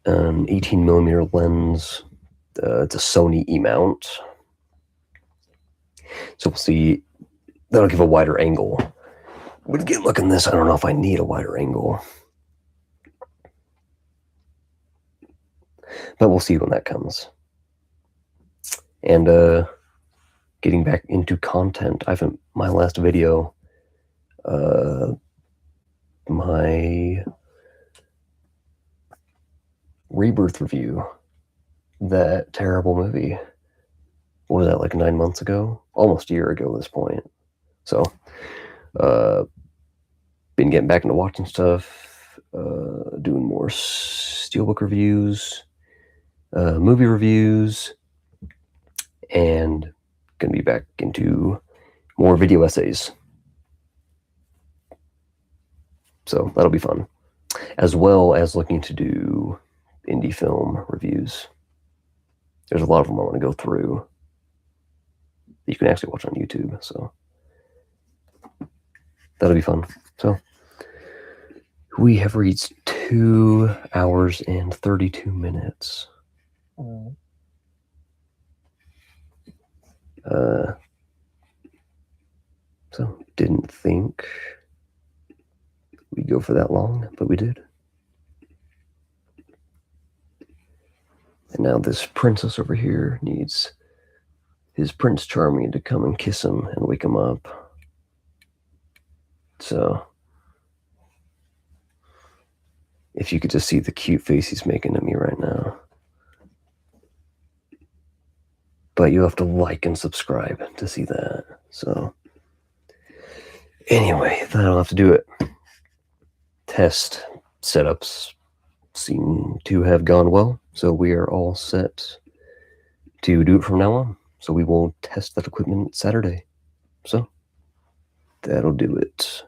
an 18mm lens. It's a Sony E-mount. So we'll see. That'll give a wider angle. But again, look at this. I don't know if I need a wider angle. But we'll see when that comes. And getting back into content, my last video, my Rebirth review, that terrible movie. What was that, like 9 months ago? Almost a year ago at this point. So, been getting back into watching stuff, doing more Steelbook reviews, movie reviews, and gonna be back into more video essays. So that'll be fun, as well as looking to do indie film reviews. There's a lot of them I want to go through that you can actually watch on YouTube. So that'll be fun. So we have reached 2 hours and 32 minutes. So didn't think we'd go for that long, but we did. And now this princess over here needs his Prince Charming to come and kiss him and wake him up. So if you could just see the cute face he's making at me right now. But you have to like and subscribe to see that. So anyway, that'll have to do it. Test setups seem to have gone well, so we are all set to do it from now on. So we will test that equipment Saturday. So that'll do it.